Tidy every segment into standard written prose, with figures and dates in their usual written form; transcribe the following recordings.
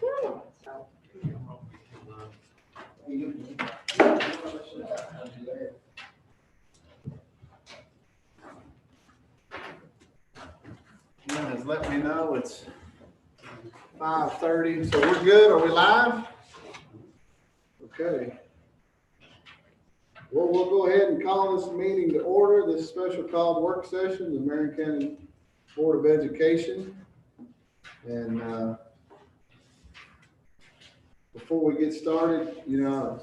Good. So, Has let me know it's 5:30, so we're good. Are we live? Okay. Well, we'll go ahead and call this meeting to order. This special called work session, the Marion County Board of Education. And before we get started, you know,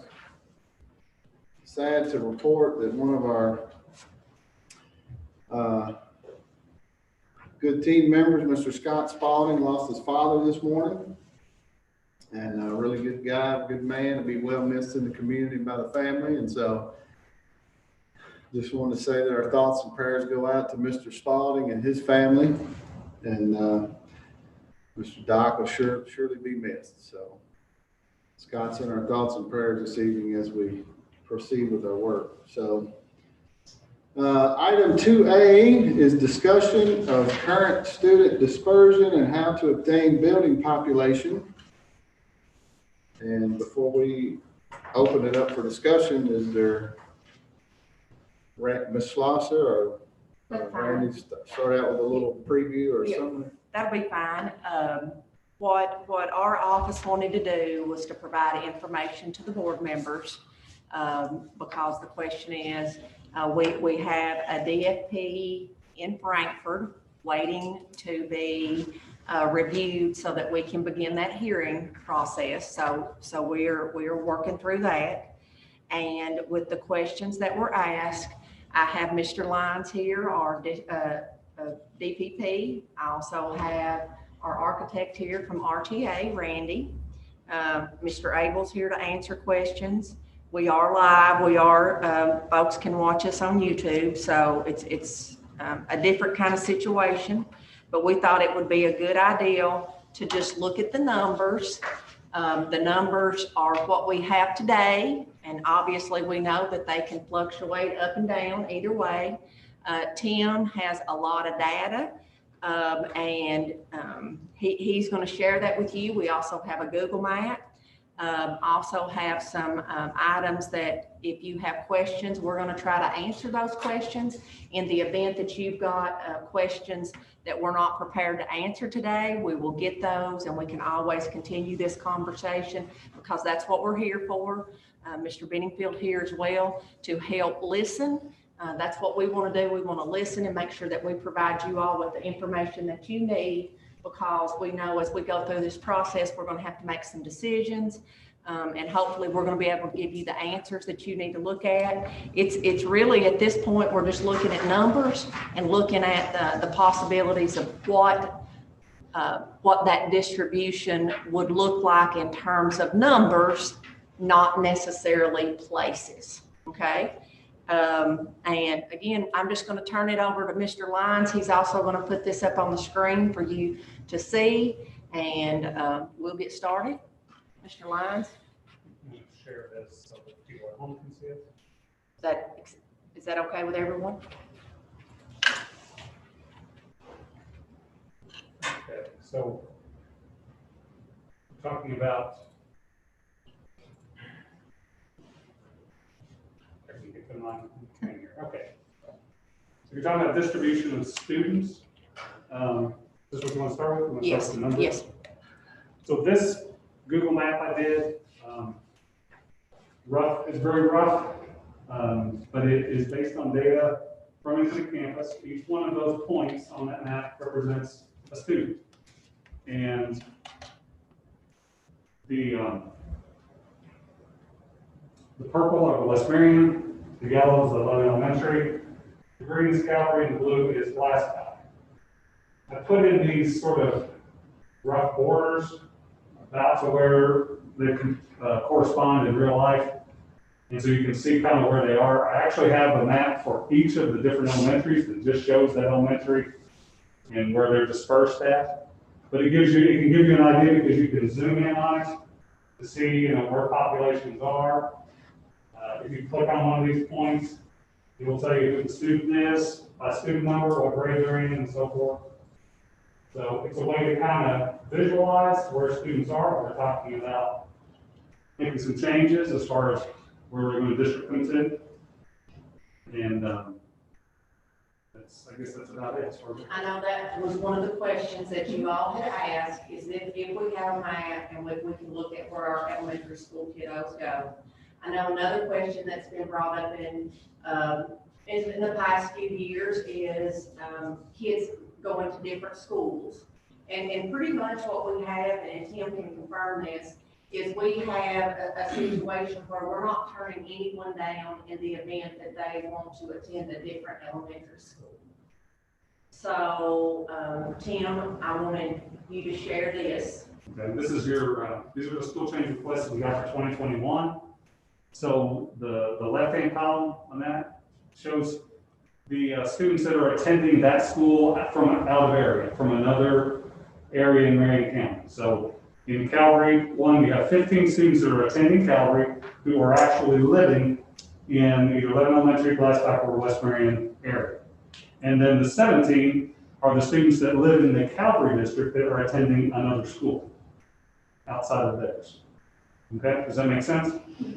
sad to report that one of our good team members, Mr. Scott Spalding, lost his father this morning. And a really good guy, good man, to be well missed in the community by the family. And so just want to say that our thoughts and prayers go out to Mr. Spalding and his family. And Mr. Doc will surely be missed. So Scott's in our thoughts and prayers this evening as we proceed with our work. So item 2A is discussion of current student dispersion and how to obtain building population. And before we open it up for discussion, is there Ms. Schlosser or Randy start out with a little preview or something? That'll be fine. What our office wanted to do was to provide information to the board members because the question is, we have a DFP in Frankfurt waiting to be reviewed so that we can begin that hearing process. So we're working through that. And with the questions that were asked, I have Mr. Lyons here, our DPP. I also have our architect here from RTA, Randy. Mr. Abel's here to answer questions. We are live. We are, folks can watch us on YouTube. So it's a different kind of situation, but we thought it would be a good idea to just look at the numbers. The numbers are what we have today. And obviously we know that they can fluctuate up and down either way. Tim has a lot of data and he's going to share that with you. We also have a Google map. Also have some items that if you have questions, we're going to try to answer those questions. In the event that you've got questions that we're not prepared to answer today, we will get those and we can always continue this conversation because that's what we're here for. Mr. Benningfield here as well to help listen. That's what we want to do. We want to listen and make sure that we provide you all with the information that you need, because we know as we go through this process, we're going to have to make some decisions. And hopefully we're going to be able to give you the answers that you need to look at. It's really at this point, we're just looking at numbers and looking at the possibilities of what that distribution would look like in terms of numbers, not necessarily places. Okay. And again, I'm just going to turn it over to Mr. Lyons. He's also going to put this up on the screen for you to see, and we'll get started. Mr. Lyons. Share this so that people at home can see it. Is that okay with everyone? Okay, so talking about okay. So you're talking about distribution of students. Is this what you want to start with? Yes. Start with the Yes. So this Google map I did, it's very rough, but it is based on data from into the campus. Each one of those points on that map represents a student. And the purple are the West Marion, the yellow is the Lone Elementary, the green is Calvary, and the blue is Glasgow. I put in these sort of rough borders about to where they can correspond in real life. And so you can see kind of where they are. I actually have a map for each of the different elementaries that just shows that elementary and where they're dispersed at. But it can give you an idea because you can zoom in on it to see, where populations are. If you click on one of these points, it will tell you who the student is, by student number, what grade they're in, and so forth. So it's a way to kind of visualize where students are. We're talking about making some changes as far as where we're going to district them to. And I guess that's about it. I know that was one of the questions that you all had asked, is that if we have a map and we can look at where our elementary school kiddos go. I know another question that's been brought up in the past few years is kids going to different schools. And pretty much what we have, and Tim can confirm this, is we have a situation where we're not turning anyone down in the event that they want to attend a different elementary school. So, Tim, I wanted you to share this. Okay, this is your, these are the school change requests we got for 2021. So the left-hand column on that shows the students that are attending that school from out of area, from another area in Marion County. So in Calvary, we have 15 students that are attending Calvary who are actually living in either Lebanon Elementary, Glassback, or West Marion area. And then the 17 are the students that live in the Calvary district that are attending another school outside of theirs. Okay, does that make sense?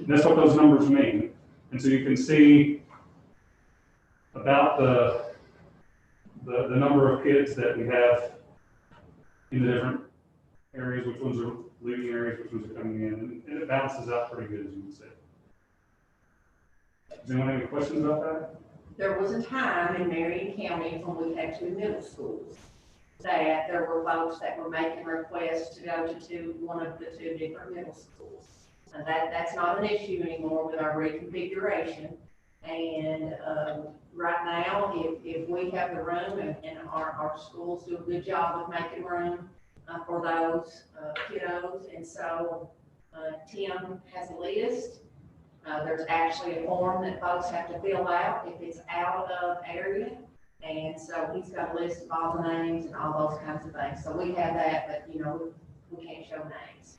That's what those numbers mean. And so you can see about the number of kids that we have in the different areas, which ones are leaving areas, which ones are coming in, and it balances out pretty good, as you can see. Does anyone have any questions about that? There was a time in Marion County when we had 2 middle schools that there were folks that were making requests to go to one of the 2 different middle schools. And that's not an issue anymore with our reconfiguration. And right now, if we have the room and our schools do a good job of making room for those kiddos. And so Tim has a list. There's actually a form that folks have to fill out if it's out of area. And so he's got a list of all the names and all those kinds of things. So we have that, but you know, we can't show names.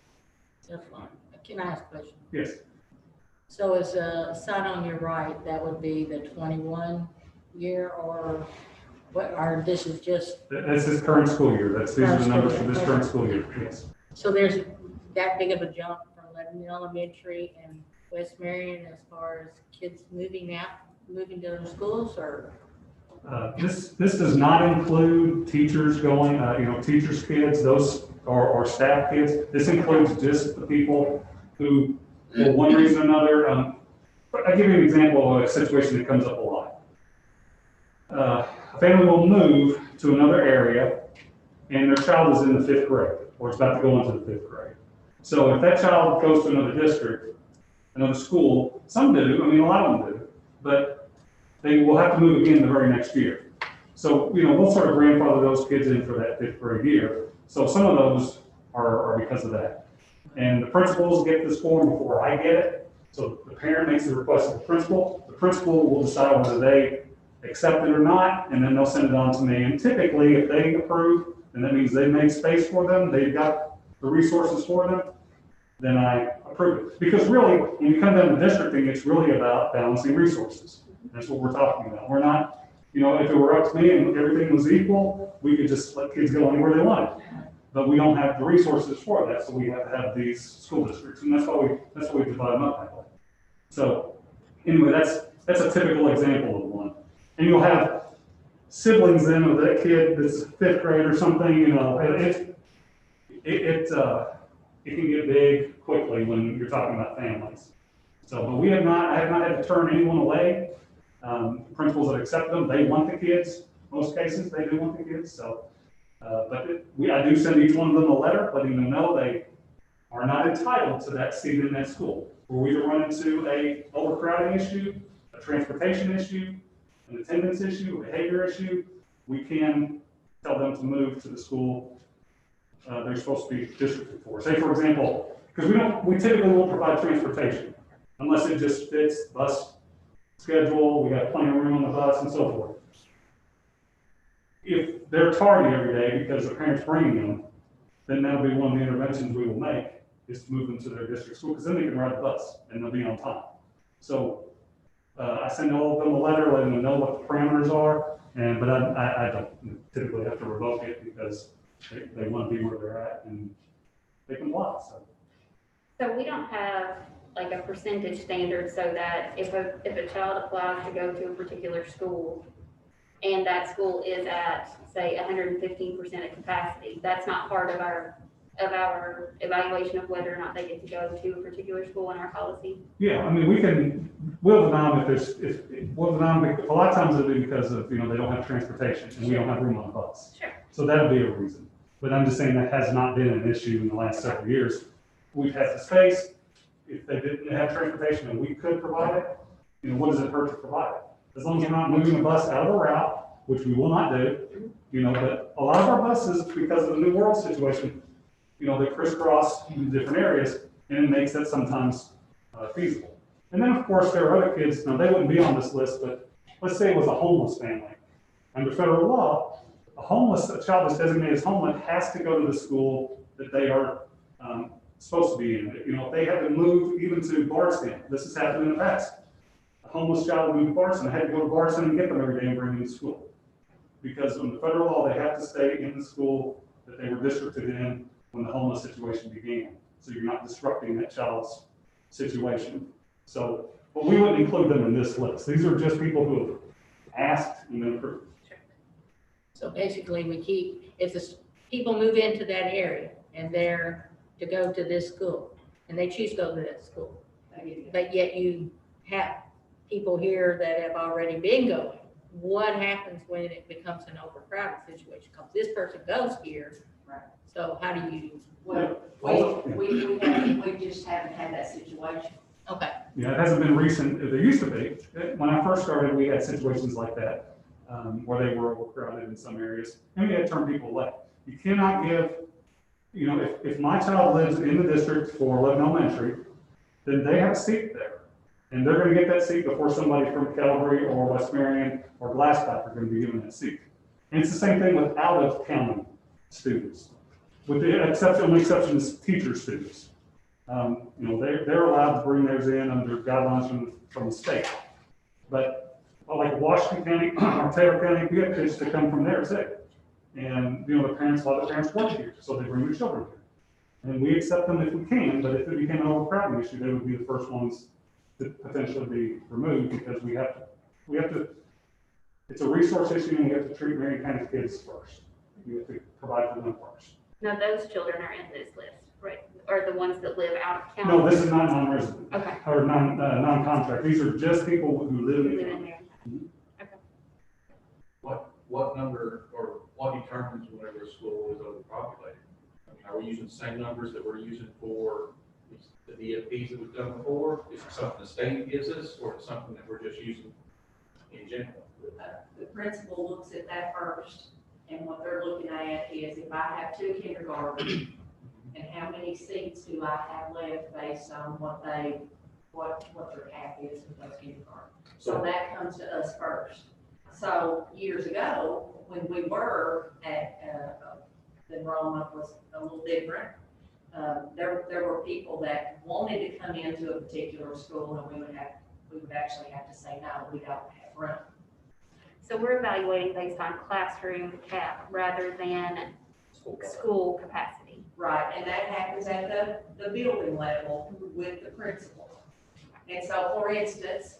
That's fine. Can I ask a question? Yes. So is a sign on your right, that would be the 21 year, or what, or this is just? This is current school year. These are the numbers for this current school year, yes. So there's that big of a jump from Lebanon Elementary and West Marion as far as kids moving to other schools, or? This does not include teachers going, teachers' kids, those or staff kids. This includes just the people who, for one reason or another, I'll give you an example of a situation that comes up a lot. A family will move to another area and their child is in the 5th grade, or it's about to go into the 5th grade. So if that child goes to another district, another school, some do, a lot of them do, but they will have to move again the very next year. So, we'll sort of grandfather those kids in for that 5th grade year. So some of those are because of that. And the principals get this form before I get it. So the parent makes the request to the principal. The principal will decide whether they accept it or not, and then they'll send it on to me. And typically, if they approve, then that means they've made space for them, they've got the resources for them, then I approve it. Because really, when you come down to districting, it's really about balancing resources. That's what we're talking about. We're not, if it were up to me and everything was equal, we could just let kids go anywhere they wanted. But we don't have the resources for that, so we have to have these school districts, and that's why we divide them up that way. So anyway, that's a typical example of one. And you'll have siblings then of that kid that's 5th grade or something. It can get big quickly when you're talking about families. So, but I have not had to turn anyone away. Principals that accept them, they want the kids. Most cases, they do want the kids. So, I do send each one of them a letter letting them know they are not entitled to that seat in that school. Where we run into a overcrowding issue, a transportation issue, an attendance issue, a behavior issue, we can tell them to move to the school they're supposed to be districted for. Say, for example, because we typically won't provide transportation unless it just fits bus schedule, we got plenty of room on the bus and so forth. If they're tardy every day because the parents bringing them, then that'll be one of the interventions we will make, is to move them to their district school, because then they can ride the bus and they'll be on time. So I send all of them a letter letting them know what the parameters are, but I don't typically have to revoke it because they want to be where they're at and they comply, so. So we don't have like a percentage standard so that if a child applies to go to a particular school and that school is at, say, 115% of capacity, that's not part of our evaluation of whether or not they get to go to a particular school in our policy? Yeah, I mean, we'll deny them we'll deny them, a lot of times it'll be because of, they don't have transportation and we don't have room on the bus. Sure. So that'll be a reason. But I'm just saying that has not been an issue in the last several years. We've had the space. If they didn't have transportation and we could provide it, what does it hurt to provide it? As long as we're not moving a bus out of a route, which we will not do, but a lot of our buses, because of the New World situation, they crisscross in different areas, and it makes that sometimes feasible. And then, of course, there are other kids, now they wouldn't be on this list, but let's say it was a homeless family. Under federal law, a child that's designated as homeless has to go to the school that they are supposed to be in. If they had to move even to Bardstown, this has happened in the past. A homeless child moved to Bardstown, they had to go to Bardstown and get them every day and bring them to school. Because under federal law, they have to stay in the school that they were districted in when the homeless situation began. So you're not disrupting that child's situation. So, but we wouldn't include them in this list. These are just people who have asked and been approved. So basically, if the people move into that area and they're to go to this school, and they choose to go to that school, but yet you have people here that have already been going, what happens when it becomes an overcrowded situation? Because this person goes here, Right. so how do you? Well, we just haven't had that situation. Okay. Yeah, it hasn't been recent. There used to be. When I first started, we had situations like that, where they were overcrowded in some areas, and we had to turn people away. You cannot give, if my child lives in the district for 11 Elementary, then they have a seat there. And they're gonna get that seat before somebody from Calvary or West Marion or Glasspack are gonna be given that seat. And it's the same thing with out-of-county students. With the only exception is teacher students. They're allowed to bring theirs in under guidelines from the state. But like Washington County or Taylor County, we have kids that come from there too. And, a lot of parents work here, so they bring their children here. And we accept them if we can, but if it became an overcrowding issue, they would be the first ones to potentially be removed because we have to, it's a resource issue and we have to treat Marion County kids first. We have to provide for them first. Now, those children are in this list, right? Or the ones that live out of county? No, this is not non-resident. Okay. Or non-contract. These are just people who live in the county. Marion. Okay. What number or what determines whenever a school is overpopulated? I mean, are we using the same numbers that we're using for the DFPs that we've done before? Is it something the state gives us, or is it something that we're just using in general? The principal looks at that first, and what they're looking at is if I have 2 kindergartens, and how many seats do I have left based on what their cap is with those kindergartens. So that comes to us first. So years ago, when we were at, the enrollment was a little different. There were people that wanted to come into a particular school, and we would actually have to say, no, we don't have room. So we're evaluating based on classroom cap rather than school capacity. Right, and that happens at the building level with the principal. And so, for instance,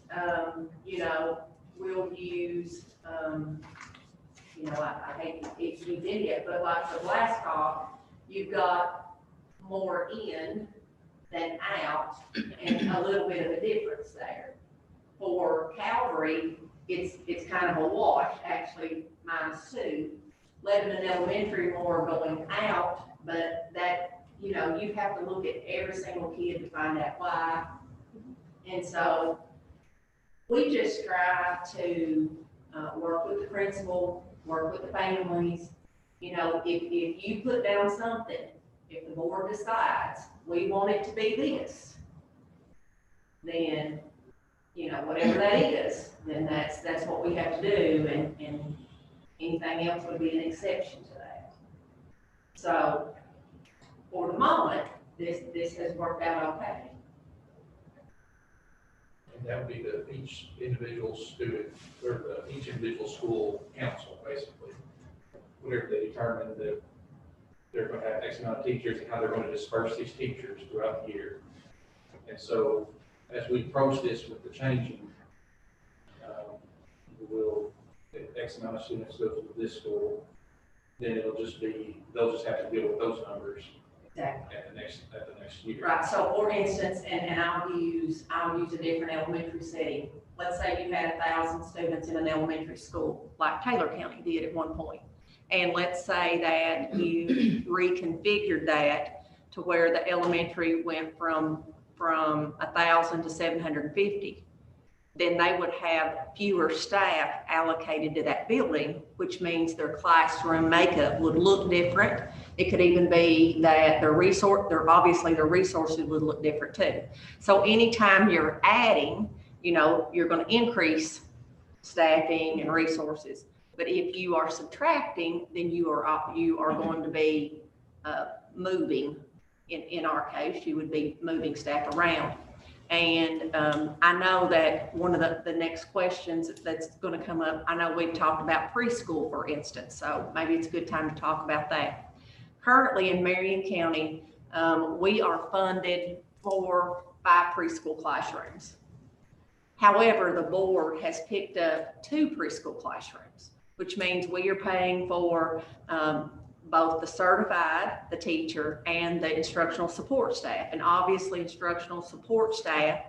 we'll use, I hate to use India, but like for Glasscock, you've got more in than out, and a little bit of a difference there. For Calvary, it's kind of a wash, actually, -2. Lebanon Elementary more going out, but that, you have to look at every single kid to find out why. And so we just strive to work with the principal, work with the families. If you put down something, if the board decides we want it to be this, then, whatever that is, then that's what we have to do, and anything else would be an exception to that. So, for the moment, this has worked out okay. And that would be each individual student, or each individual school council, basically. Whenever they determine that they're going to have X amount of teachers and how they're going to disperse these teachers throughout the year. And so as we approach this with the changing, we'll, if X amount of students go to this school, then it'll just be, they'll just have to deal with those numbers Exactly. at the next year. Right, so for instance, and I'll use a different elementary setting. Let's say you had 1,000 students in an elementary school, like Taylor County did at one point. And let's say that you reconfigured that to where the elementary went from 1,000 to 750. Then they would have fewer staff allocated to that building, which means their classroom makeup would look different. It could even be that their resources would look different too. So anytime you're adding, you're going to increase staffing and resources. But if you are subtracting, then you are going to be moving. In our case, you would be moving staff around. And I know that one of the next questions that's going to come up, I know we've talked about preschool, for instance, so maybe it's a good time to talk about that. Currently in Marion County, we are funded for 5 preschool classrooms. However, the board has picked up 2 preschool classrooms, which means we are paying for both the certified, the teacher, and the instructional support staff. And obviously instructional support staff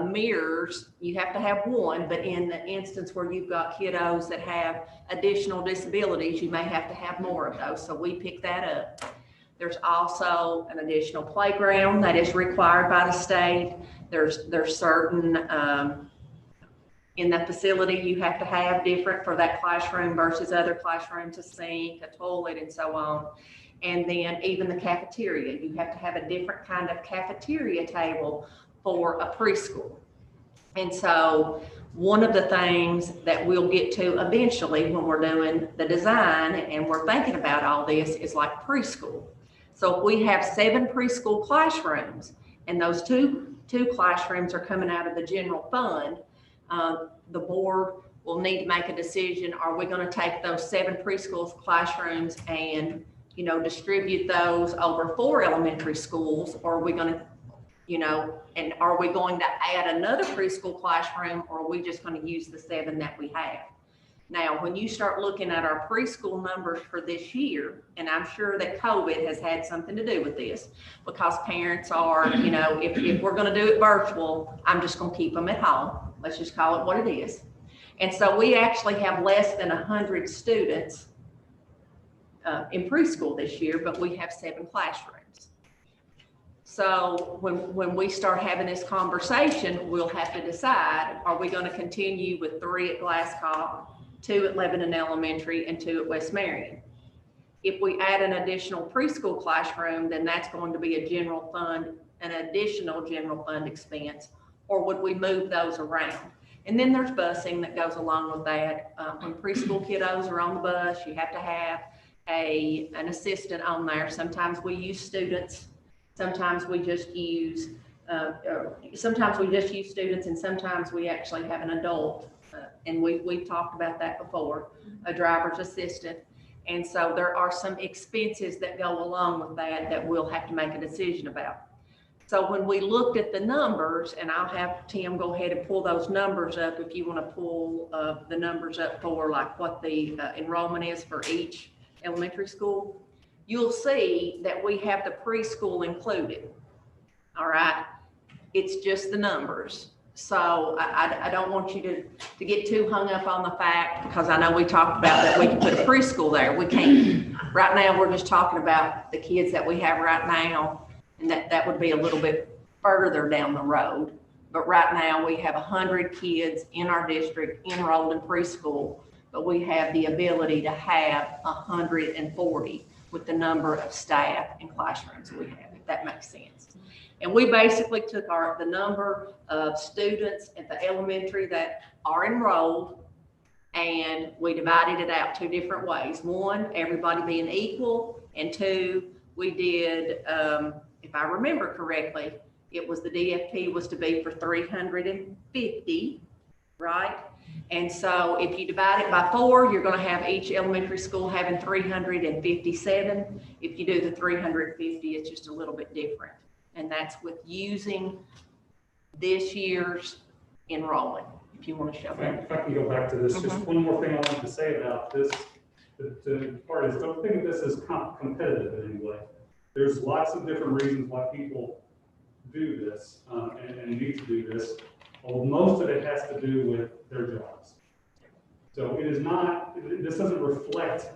mirrors, you have to have one, but in the instance where you've got kiddos that have additional disabilities, you may have to have more of those. So we pick that up. There's also an additional playground that is required by the state. There's certain, in the facility, you have to have different for that classroom versus other classrooms, a sink, a toilet, and so on. And then even the cafeteria, you have to have a different kind of cafeteria table for a preschool. And so one of the things that we'll get to eventually when we're doing the design and we're thinking about all this is like preschool. So if we have 7 preschool classrooms and those two classrooms are coming out of the general fund, the board will need to make a decision. Are we going to take those 7 preschool classrooms and, distribute those over 4 elementary schools? Or are we going to, and are we going to add another preschool classroom, or are we just going to use the 7 that we have? Now, when you start looking at our preschool numbers for this year, and I'm sure that COVID has had something to do with this, because parents are, if we're going to do it virtual, I'm just going to keep them at home. Let's just call it what it is. And so we actually have less than 100 students in preschool this year, but we have 7 classrooms. So when we start having this conversation, we'll have to decide, are we going to continue with 3 at Glasscock, 2 at Lebanon Elementary, and 2 at West Marion? If we add an additional preschool classroom, then that's going to be an additional general fund expense. Or would we move those around? And then there's busing that goes along with that. When preschool kiddos are on the bus, you have to have an assistant on there. Sometimes we use students. Sometimes we just use students, and sometimes we actually have an adult. And we've talked about that before, a driver's assistant. And so there are some expenses that go along with that we'll have to make a decision about. So when we looked at the numbers, and I'll have Tim go ahead and pull those numbers up if you want to pull the numbers up for like what the enrollment is for each elementary school, you'll see that we have the preschool included. All right. It's just the numbers. So I don't want you to get too hung up on the fact, because I know we talked about that we can put preschool there. We can't. Right now, we're just talking about the kids that we have right now. And that would be a little bit further down the road. But right now we have 100 kids in our district enrolled in preschool, but we have the ability to have 140 with the number of staff and classrooms we have, if that makes sense. And we basically took the number of students at the elementary that are enrolled, and we divided it out 2 different ways. 1, everybody being equal, and 2, we did, if I remember correctly, it was the DFP was to be for 350, right? And so if you divide it by 4, you're gonna have each elementary school having 357. If you do the 350, it's just a little bit different. And that's with using this year's enrollment, if you wanna show that. If I can go back to this, just one more thing I wanted to say about this. The part is, don't think of this as competitive in any way. There's lots of different reasons why people do this, and need to do this. Well, most of it has to do with their jobs. So it is not, this doesn't reflect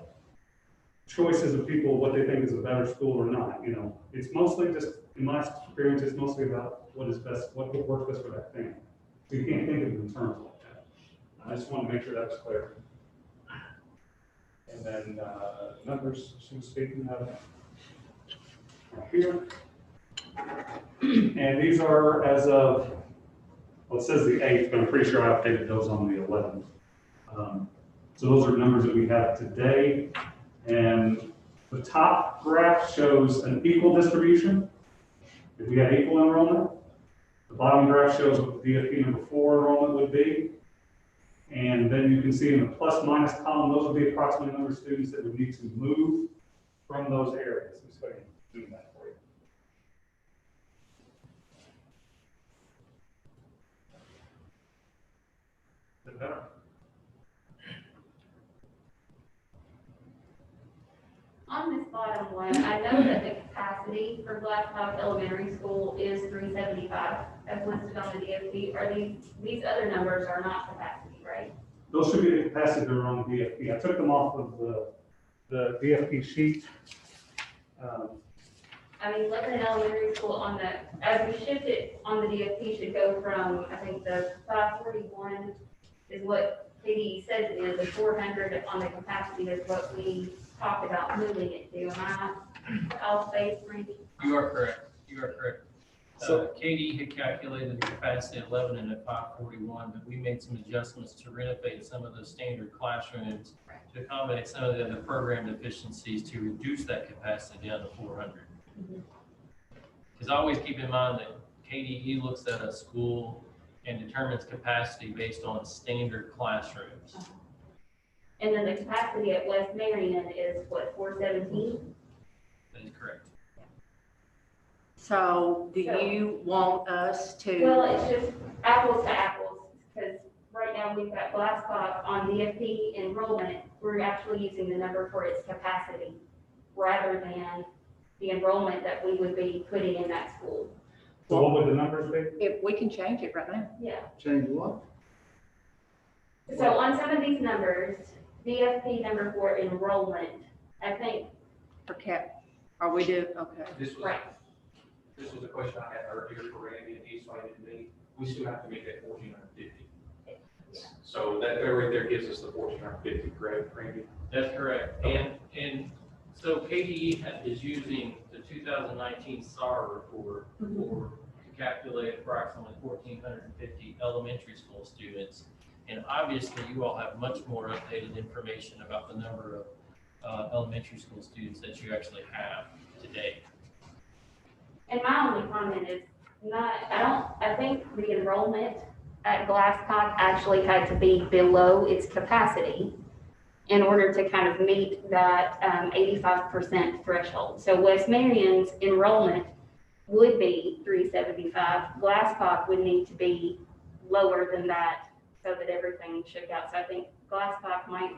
choices of people, what they think is a better school or not, you know. It's mostly just, in my experience, it's mostly about what is best, what works best for that family. So you can't think of it in terms like that. I just want to make sure that was clear. And then, numbers, she was speaking of right here. And these are as of, well, it says the 8th, but I'm pretty sure I updated those on the 11th. So those are numbers that we have today. And the top graph shows an equal distribution. If we had equal enrollment, the bottom graph shows what the DFP number 4 enrollment would be. And then you can see in the plus minus column, those would be approximately the number of students that would need to move from those areas. Let's go ahead and do that for you. Is that better? On this bottom one, I know that the capacity for Black Hawk Elementary School is 375, as listed on the DFP. Are these other numbers are not capacity, right? Those should be the capacity that are on the DFP. I took them off of the DFP sheet. I mean, Lebanon Elementary School on the, as we shift it on the DFP should go from, I think the 541 is what KDE says it is, the 400 on the capacity is what we talked about moving it to. Am I off base, Randy? You are correct. You are correct. So- KD had calculated the capacity at Lebanon at 541, but we made some adjustments to renovate some of the standard classrooms to accommodate some of the other program deficiencies to reduce that capacity down to 400. Because always keep in mind that KDE looks at a school and determines capacity based on standard classrooms. And then the capacity at West Marion is what, 417? That is correct. So do you want us to? Well, it's just apples to apples, because right now we've got Glasscock on DFP enrollment. We're actually using the number for its capacity rather than the enrollment that we would be putting in that school. So what would the numbers be? If we can change it right now. Yeah. Change what? So on some of these numbers, DFP number 4 enrollment, I think, For cap, are we do, okay. right. This was a question I had earlier for Randy, and he explained it to me. We still have to make that 1,450. So that right there gives us the 1,450, correct, Randy? That's correct. And so KDE is using the 2019 SAR report to calculate approximately 1,450 elementary school students. And obviously, you all have much more updated information about the number of elementary school students that you actually have today. And my only comment is I think the enrollment at Glasscock actually had to be below its capacity in order to kind of meet that 85% threshold. So West Marion's enrollment would be 375. Glasscock would need to be lower than that so that everything shook out. So I think Glasscock might,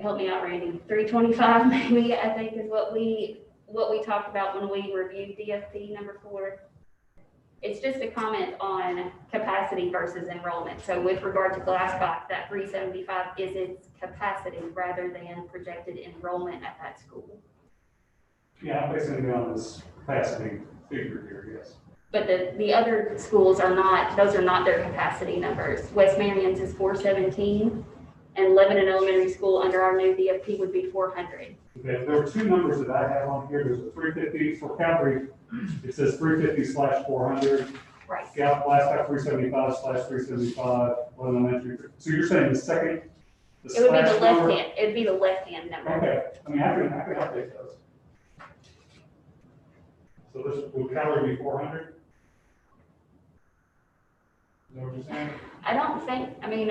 help me out, Randy, 325 maybe, I think is what we talked about when we reviewed DFP number 4. It's just a comment on capacity versus enrollment. So with regard to Glasscock, that 375 is its capacity rather than projected enrollment at that school. Yeah, I'm basically on this capacity figure here, yes. But the other schools are not, those are not their capacity numbers. West Marion's is 417, and Lebanon Elementary School under our new DFP would be 400. Okay, there are two numbers that I have on here. There's a 350 for Calvary. It says 350/400. Right. Glasscock 375/375. Elementary. So you're saying the second, the It would be the slash left number? hand, it'd be the left hand number. Okay, I mean, I can update those. So this would Calvary be 400? that what you're saying? I don't think, I mean,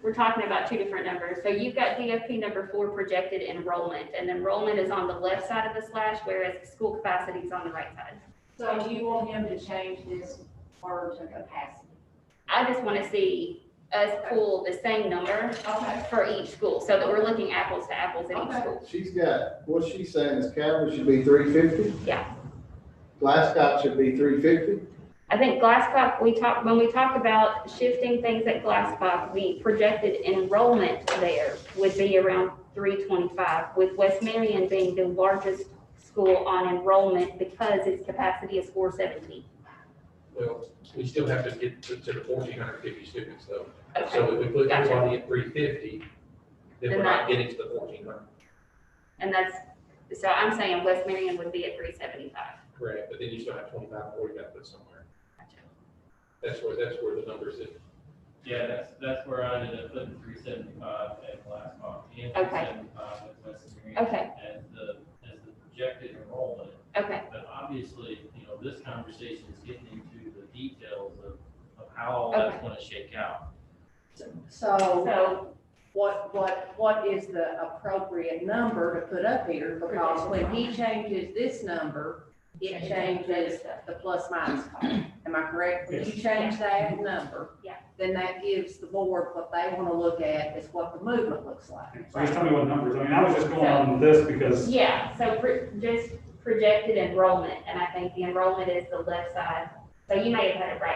we're talking about two different numbers. So you've got DFP number 4, projected enrollment, and enrollment is on the left side of the slash, whereas school capacity is on the right side. So you want him to change this word to capacity? I just want to see us pull the same number Okay. for each school, so that we're looking apples to apples in each Okay. school. She's got, what she's saying is Calvary should be 350. Yeah. Glasscock should be 350. I think Glasscock, when we talk about shifting things at Glasscock, the projected enrollment there would be around 325, with West Marion being the largest school on enrollment because its capacity is 470. Well, we still have to get to the 1,450 students though. Okay. So if we put Gotcha. everybody at 350, then Then we're not that- getting to the 1,400. And so I'm saying West Marion would be at 375. Correct, but then you still have 25 more you got to put somewhere. Gotcha. That's where the numbers is. Yeah, that's where I ended up putting 375 at Glasscock and Okay. 375 at West Marion. Okay. As the projected enrollment. Okay, But obviously, this conversation is getting into the details of how all that's gonna shake out. So so, what is the appropriate number to put up here? Because when he changes this number, it changes the plus minus column. Am I correct? When you change that number, Yeah. then that gives the board what they want to look at is what the movement looks like. So just tell me what numbers, I mean, I was just going on this because, yeah, so just projected enrollment, and I think the enrollment is the left side. So you may have had it right,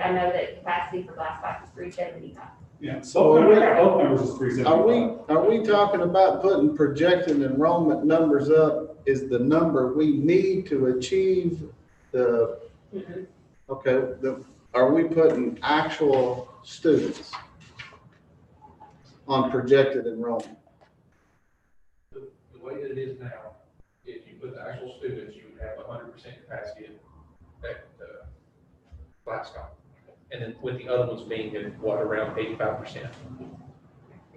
I know that capacity for Glasscock is 375. yeah, so I got both numbers is Are 375. we talking about putting projected enrollment numbers up is the number we need to achieve the, okay, are we putting actual students on projected enrollment? The way that it is now, if you put the actual students, you would have 100% capacity at Glasscock. And then with the other ones being at what, around 85%?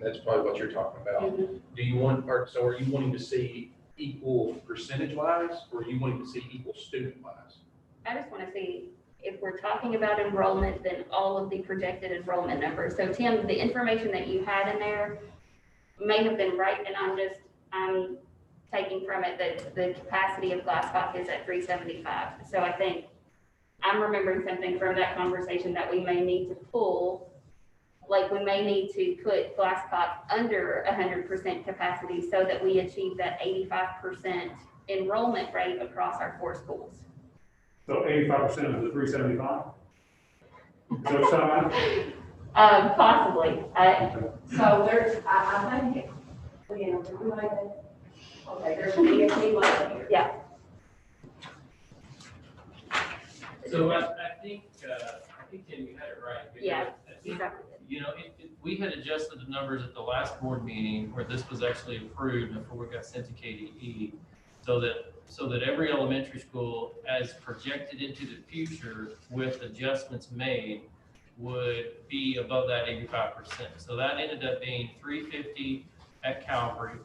That's probably what you're talking about. Do you want, so are you wanting to see equal percentage wise, or are you wanting to see equal student wise? I just want to see, if we're talking about enrollment, then all of the projected enrollment numbers. So Tim, the information that you had in there may have been right, and I'm taking from it that the capacity of Glasscock is at 375. So I think I'm remembering something from that conversation that we may need to pull, like we may need to put Glasscock under 100% capacity so that we achieve that 85% enrollment rate across our 4 schools. So 85% of the 375? Is that what you're talking about? Possibly. So there's, I think, okay, there's a DFP line here. Yeah. So I think, Tim, you had it right. because Yeah, I think, exactly. we had adjusted the numbers at the last board meeting where this was actually approved before it got sent to KDE. So that every elementary school, as projected into the future with adjustments made, would be above that 85%. So that ended up being 350 at Calvary,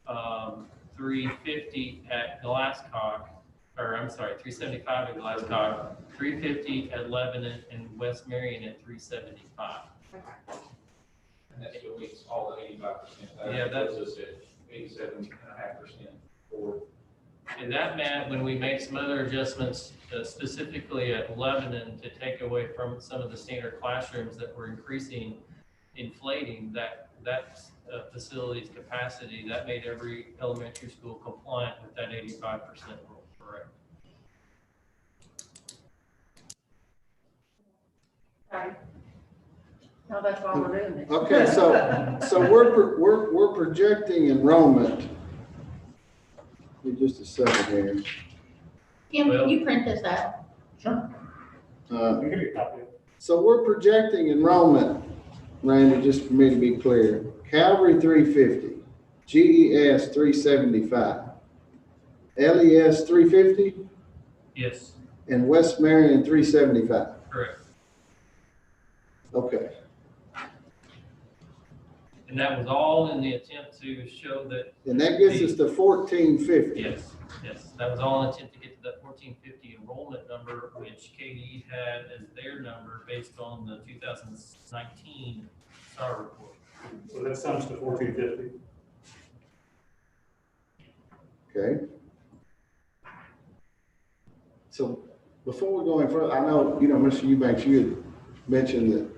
350 at Glasscock, or I'm sorry, 375 at Glasscock, 350 at Lebanon, and West Marion at 375. And that still meets all the 85%. Yeah, that's- puts us at 87.5% for. And that meant when we made some other adjustments, specifically at Lebanon, to take away from some of the standard classrooms that were inflating that facility's capacity, that made every elementary school compliant with that 85% rule, correct? Sorry. No, that's why we're doing this. Okay, so we're projecting enrollment. Give me just a second here. Kim, can you print this out? Sure. Uh, I'll give you a copy. So we're projecting enrollment, Randy, just for me to be clear. Calvary 350, GES 375, LES 350, Yes, and West Marion 375. correct. Okay. And that was all in the attempt to show that, And that gets us to 1450. yes, that was all in attempt to get to that 1450 enrollment number, which KD had as their number based on the 2019 SAR report. So that sums to 1450. Okay. So before we go any further, I know, you know, Mr. Eubanks, you had mentioned that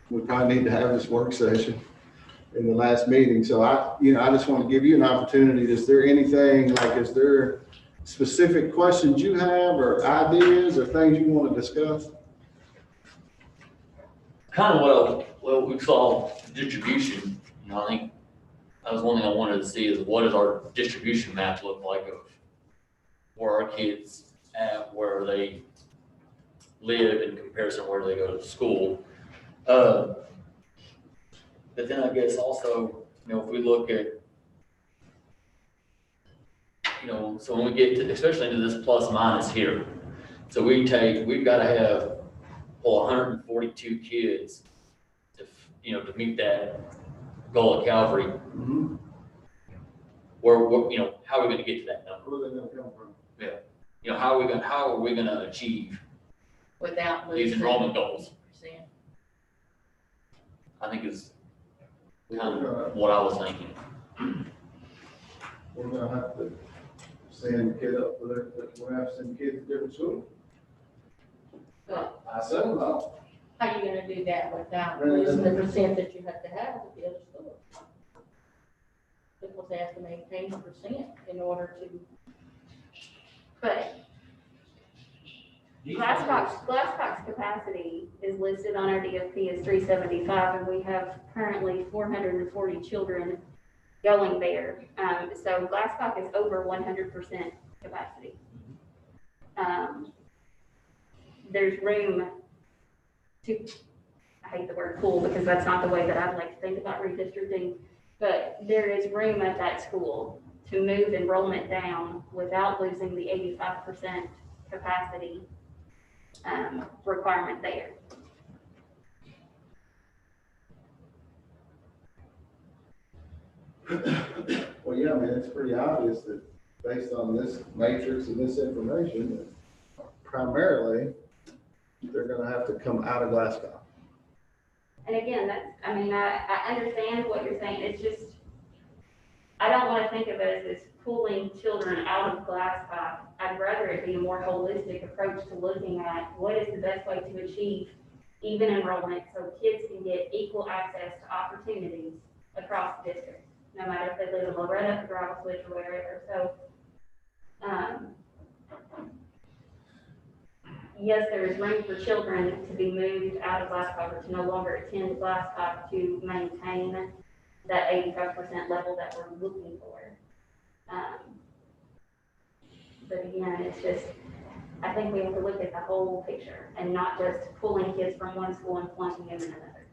we probably need to have this work session in the last meeting. So I just want to give you an opportunity. Is there anything, like, is there specific questions you have or ideas or things you want to discuss? Kind of what we saw distribution, you know, I think that was one thing I wanted to see is what does our distribution map look like of where our kids at, where they live in comparison to where they go to school. But then I guess also, you know, if we look at, you know, so when we get to, especially into this plus minus here, so we've got to have 142 kids to, you know, to meet that goal of Calvary. Mm-hmm. Where, you know, how are we going to get to that number? Where are they going to come from? Yeah. You know, how are we going to achieve Without these losing enrollment goals? percent. I think is kind of what I was thinking. We're going to have to send a kid up with it. We're going to have to send kids to different schools. But I said no. how are you gonna do that without losing the percent that you have to have at the other school? Because they have to maintain the percent in order to. But Glasscock's capacity is listed on our DFP as 375, and we have currently 440 children going there. So Glasscock is over 100% capacity. There's room to, I hate the word pool because that's not the way that I'd like to think about redistricting, but there is room at that school to move enrollment down without losing the 85% capacity requirement there. Well, yeah, I mean, it's pretty obvious that based on this matrix and this information, that primarily they're going to have to come out of Glasgow. And again, that's, I mean, I understand what you're saying. It's just, I don't want to think of it as pulling children out of Glasscock. I'd rather it be a more holistic approach to looking at what is the best way to achieve even enrollment so kids can get equal access to opportunities across the district, no matter if they live in Loretta, Gravel Switch, or wherever. So, yes, there is room for children to be moved out of Glasscock or to no longer attend Glasscock to maintain that 85% level that we're looking for. But again, it's just, I think we have to look at the whole picture and not just pulling kids from one school and plunking them in another.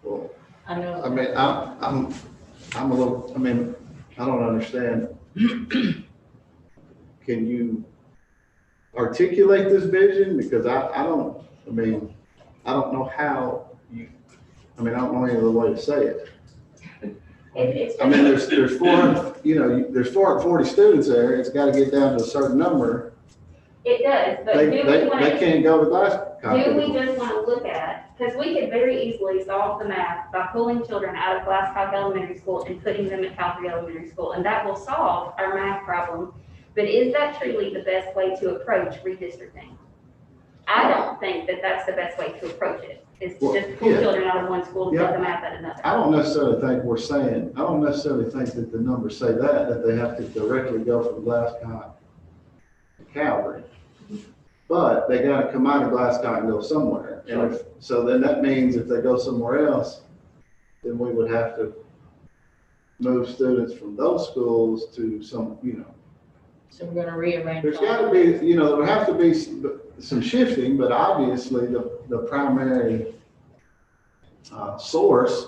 Well, I know. I mean, I'm a little, I mean, I don't understand. Can you articulate this vision? Because I don't know how you, I don't know any other way to say it. It's I mean, there's 400, you know, there's 440 students there. It's got to get down to a certain number. It does, but They can't go to Glasscock. do we just want to look at, because we could very easily solve the math by pulling children out of Glasscock Elementary School and putting them at Calvary Elementary School, and that will solve our math problem. But is that truly the best way to approach redistricting? I don't think that that's the best way to approach it, is to just pull children out of one school and put them out at another. I don't necessarily think that the numbers say that they have to directly go from Glasscock to Calvary. But they got to come out of Glasscock and go somewhere. And so then that means if they go somewhere else, then we would have to move students from those schools to some, you know. So we're gonna rearrange. There's got to be, you know, there have to be some shifting, but obviously the primary source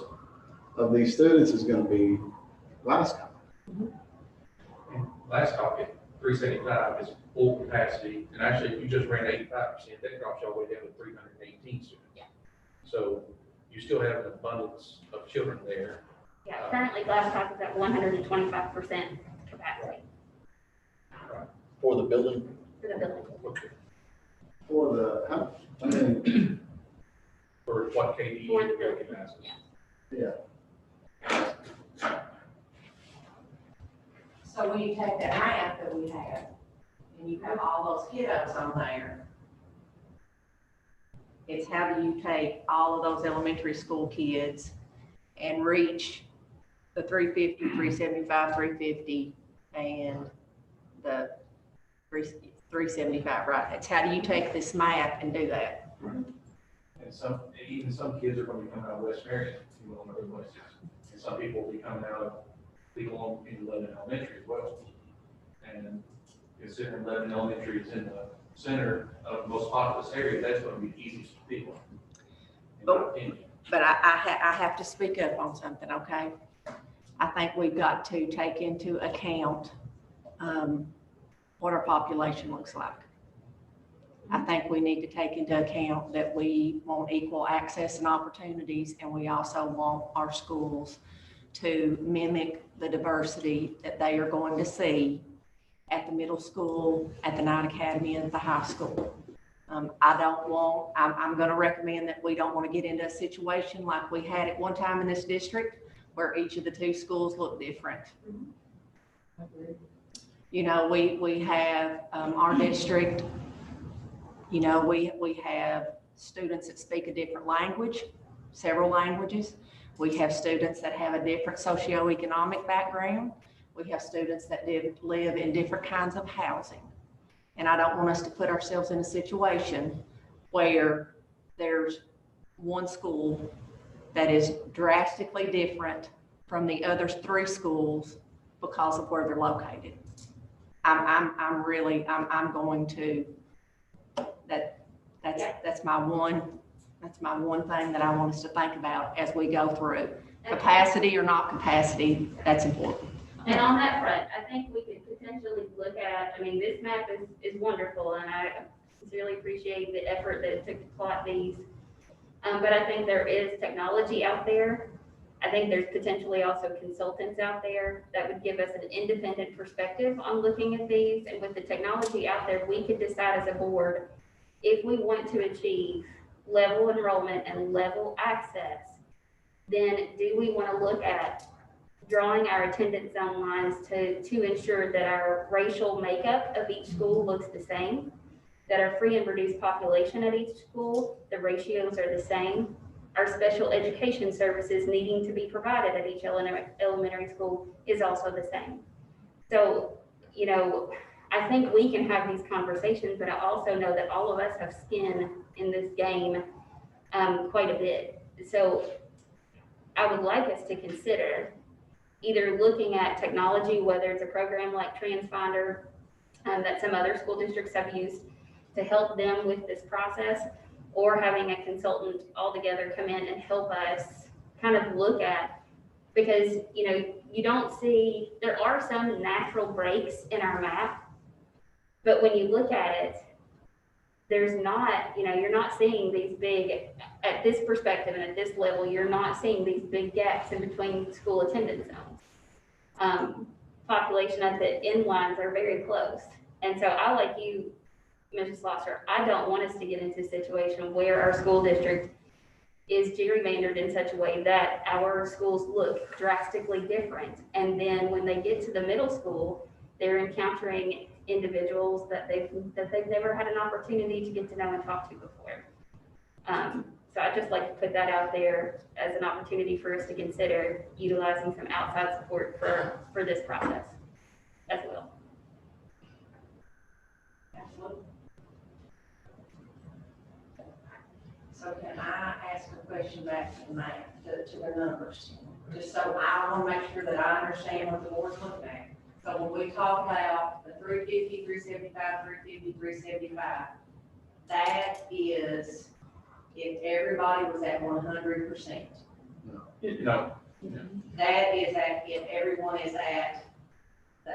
of these students is going to be Glasscock. Glasscock at 375 is full capacity, and actually, if you just ran 85%, that drops you all the way down to 318 students. Yeah. So you still have an abundance of children there. Yeah, currently Glasscock is at 125% capacity For the building? for the building. Okay. For the, I mean, For what KDE For the building, recognizes. yeah. yeah, So when you take that map that we have, and you have all those kiddos on there, it's how do you take all of those elementary school kids and reach the 350, 375, 350, and the 375, right? It's how do you take this map and do that? And even some kids are going to be coming out of West Marion, you know, in other places. And some people will be coming out of Legal in Lebanon Elementary as well. And considering Lebanon Elementary is in the center of the most populous area, that's going to be the easiest for people. In my opinion. But I have to speak up on something, okay? I think we've got to take into account what our population looks like. I think we need to take into account that we want equal access and opportunities, and we also want our schools to mimic the diversity that they are going to see at the middle school, at the night academy, and at the high school. I'm going to recommend that we don't want to get into a situation like we had at one time in this district where each of the two schools look different. You know, we have our district, you know, we have students that speak a different language, several languages. We have students that have a different socioeconomic background. We have students that live in different kinds of housing. And I don't want us to put ourselves in a situation where there's one school that is drastically different from the other three schools because of where they're located. I'm going to, that's my one thing that I want us to think about as we go through. Capacity or not capacity, that's important. And on that front, I think we could potentially look at, I mean, this map is wonderful, and I sincerely appreciate the effort that it took to plot these. But I think there is technology out there. I think there's potentially also consultants out there that would give us an independent perspective on looking at these. And with the technology out there, we could decide as a board, if we want to achieve level enrollment and level access, then do we want to look at drawing our attendance zone lines to ensure that our racial makeup of each school looks the same, that our free and reduced population at each school, the ratios are the same, our special education services needing to be provided at each elementary school is also the same. So, you know, I think we can have these conversations, but I also know that all of us have skin in this game quite a bit. So I would like us to consider either looking at technology, whether it's a program like TransFinder that some other school districts have used to help them with this process, or having a consultant altogether come in and help us kind of look at, because, you know, you don't see, there are some natural breaks in our map, but when you look at it, there's not, you know, you're not seeing these big, at this perspective and at this level, you're not seeing these big gaps in between school attendance zones. Population at the end lines are very close. And so I, like you, Mrs. Slosser, I don't want us to get into a situation where our school district is gerrymandered in such a way that our schools look drastically different. And then when they get to the middle school, they're encountering individuals that they've never had an opportunity to get to know and talk to before. So I'd just like to put that out there as an opportunity for us to consider utilizing some outside support for this process as well. Absolutely. So can I ask a question back to the map, to the numbers? Just so I want to make sure that I understand what the board's looking at. So when we talk about the 350, 375, 350, 375, that is if everybody was at 100%. No. That is if everyone is at the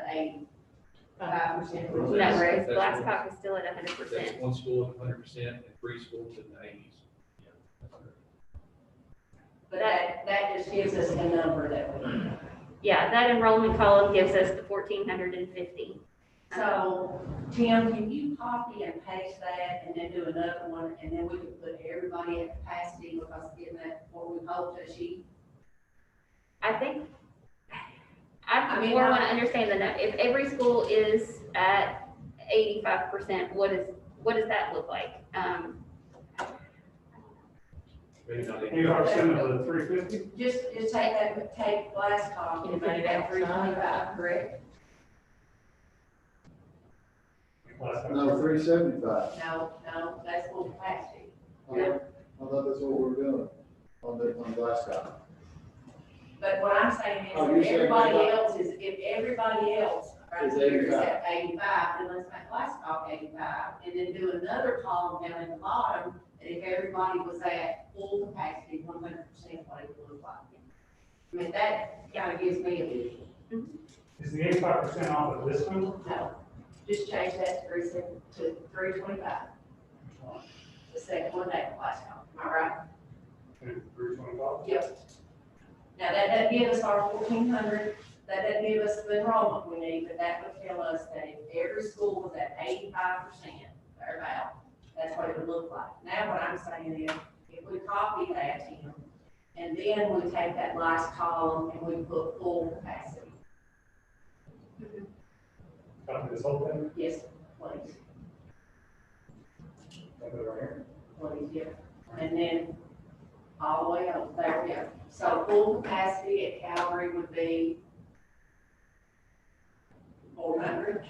85%. No, whereas That's Glasscock is still at 100%. That's one school at 100% and three schools in the 80s. that just gives us the number that we, Yeah, that enrollment column gives us the 1,450. so, Tim, can you copy and paste that and then do another one, and then we can put everybody at capacity, because getting that, what we hope that she, I think, I I mean, more want to understand if every school is at 85%, what does that look like? Maybe not 85% of the 350? just take last copy and make that 325, correct? No, 375. No, that's full capacity. I thought that's what we were doing on Glasgow. But what I'm saying Oh, is, you're if saying everybody else right Is here is 85. at 85, then let's make Glasscock 85, and then do another column down in the bottom, and if everybody was at full capacity, 100% what it would look like. I mean, that kind of gives me a visual. Is the 85% off of this number? No, just change that to 325. The second one at Glasscock, all right? 325? Yep. Now, that doesn't give us our 1,400, that doesn't give us the enrollment we need, but that would tell us that if every school was at 85%, thereabout, that's what it would look like. Now, what I'm saying is, if we copy that, Tim, and then we take that last column and we put full capacity. Copy this whole thing? Yes, please, Copy it right here. please, yeah. And then all the way up, there we go. So full capacity at Calvary would be 400.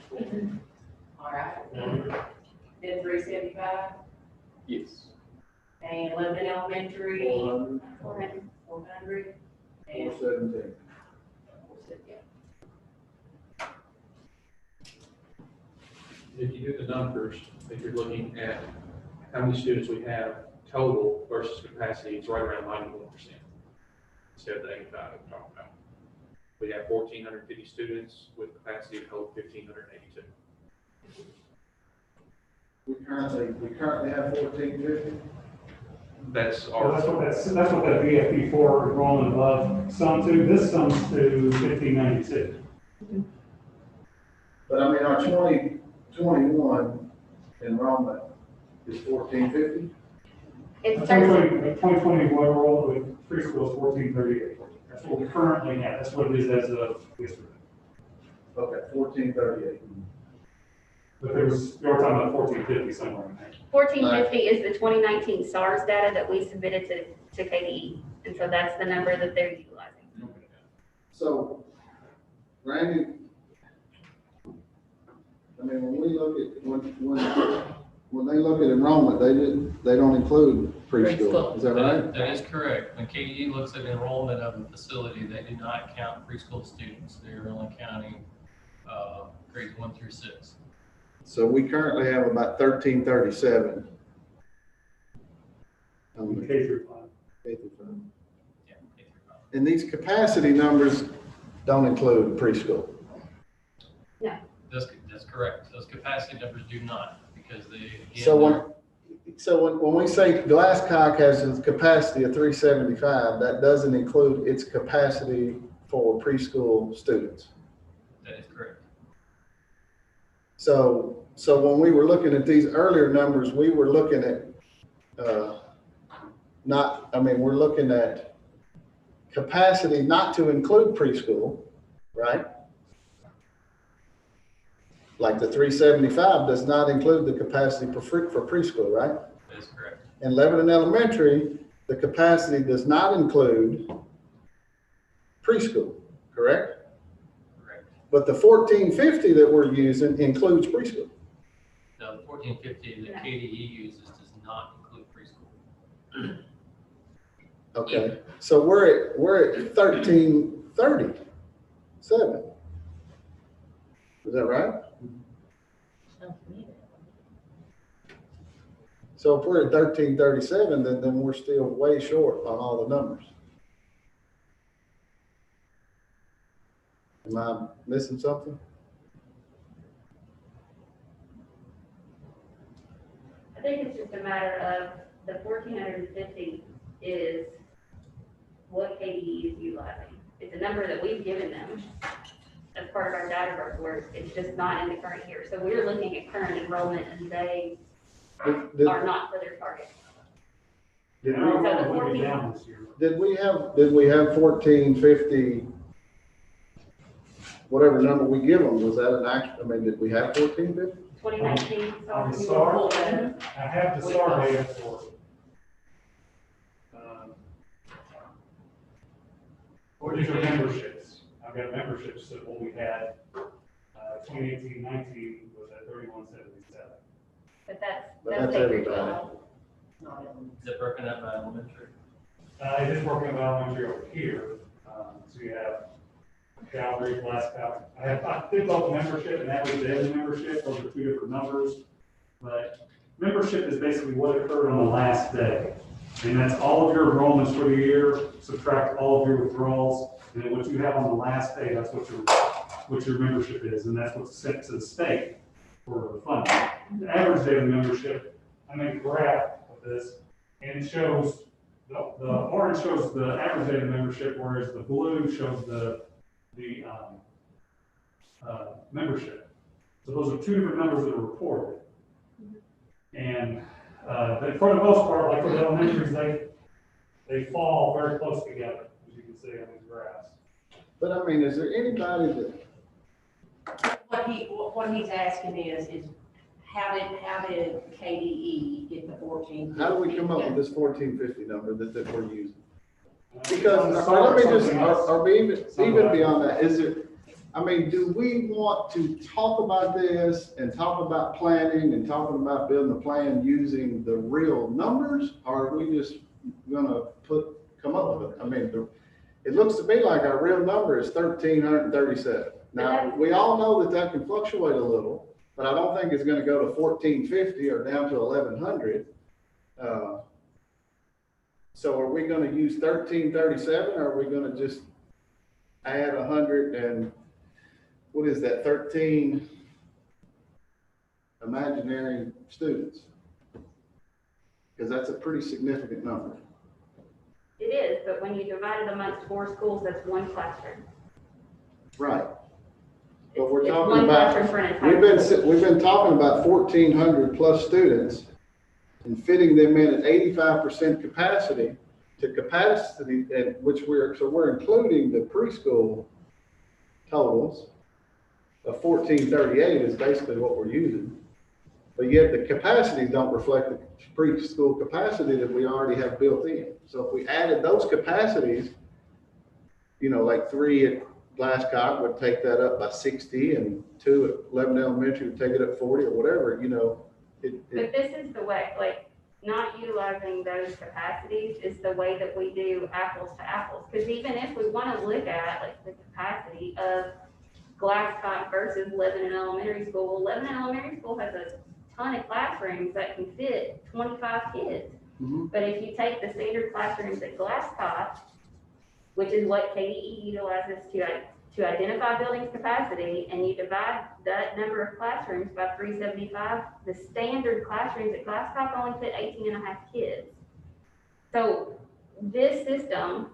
All right. Then 375, Yes. and Lebanon Elementary, 400, 400, and 417. If you do the numbers, if you're looking at how many students we have total versus capacity, it's right around 91%. Instead of the 85 that we're talking about. We have 1,450 students with capacity to hold 1,582. We currently have 1,450. That's Well, our, that's what that VFP4 enrollment above sums to. This sums to 1592. But I mean, our 2021 enrollment is 1,450. It's 2020 enrolled with preschools 1438. That's what we currently have. That's what it is as of yesterday. Okay, 1,438. But you were talking about 1450 somewhere in there. 1,450 is the 2019 SARS data that we submitted to KDE, and so that's the number that they're utilizing. So, Randy, I mean, when we look at, when they look at enrollment, they don't include preschool, is that right? That is correct. When KDE looks at enrollment of a facility, they do not count preschool students. They're only counting grades 1 through 6. So we currently have about 1,337. K through 5. K through 5. Yeah, K through 5. And these capacity numbers don't include preschool. That's correct. Those capacity numbers do not, because they, again, So when we say Glasscock has its capacity of 375, that doesn't include its capacity for preschool students. that is correct. So when we were looking at these earlier numbers, we were looking at, we're looking at capacity not to include preschool, right? Like the 375 does not include the capacity for preschool, right? That is correct. In Lebanon Elementary, the capacity does not include preschool, correct? Correct. But the 1,450 that we're using includes preschool. Now, the 1450 that KDE uses does not include preschool. Okay, so we're at 1,337. Is that right? So if we're at 1,337, then we're still way short on all the numbers. Am I missing something? I think it's just a matter of the 1,450 is what KDE utilizing. It's a number that we've given them as part of our data report. It's just not in the current year. So we're looking at current enrollment and they are not for their target. Did Our we, enrollment will be down this year. did we have 1450, whatever number we give them, was that an act, I mean, did we have 1450? 2019. On the we SAR, will pull that. I have the SAR data for it. These are memberships. I've got memberships that what we had, 2018-19 was at 3177. But that's That's K through everybody. 12. Is it broken up by elementary? It is working with elementary over here. So you have Calvary, Glasgow. I did both membership and average daily membership. Those are two different numbers. But membership is basically what occurred on the last day. And that's all of your enrollments for the year, subtract all of your withdrawals, and then what you have on the last day, that's what your membership is, and that's what's sent to the state for the funding. The average daily membership, I made a graph of this, and it shows, the orange shows the average daily membership, whereas the blue shows the membership. So those are two different numbers that are reported. And but for the most part, like for the elementaries, they fall very close together, as you can see on these graphs. But I mean, is there anybody that, What he's asking is how did KDE get the 14? how do we come up with this 1450 number that we're using? Because, let me just, are we even beyond that, is it, I mean, do we want to talk about this and talk about planning and talking about building a plan using the real numbers? Or are we just gonna come up with it? I mean, it looks to me like our real number is 1,337. Now, we all know that can fluctuate a little, but I don't think it's gonna go to 1,450 or down to 1,100. So are we gonna use 1,337 or are we gonna just add 100 and what is that, 13 imaginary students? Because that's a pretty significant number. It is, but when you divide it amongst 4 schools, that's 1 classroom. Right. But we're It's talking one about, classroom for an entire we've been talking about 1,400 plus students and fitting them in at 85% capacity to capacity, and we're including the preschool totals. Of 1438 is basically what we're using. But yet the capacities don't reflect the preschool capacity that we already have built in. So if we added those capacities, like 3 at Glasscock would take that up by 60 and 2 at Lebanon Elementary would take it up 40 or whatever, But this is the way, like, not utilizing those capacities is the way that we do apples to apples. Because even if we want to look at, like, the capacity of Glasscock versus Lebanon Elementary School. Lebanon Elementary School has a ton of classrooms that can fit 25 kids. Mhm. But if you take the standard classrooms at Glasscock, which is what KDE utilizes to identify buildings capacity, and you divide that number of classrooms by 375, the standard classrooms at Glasscock only fit 18 and a half kids. So this system,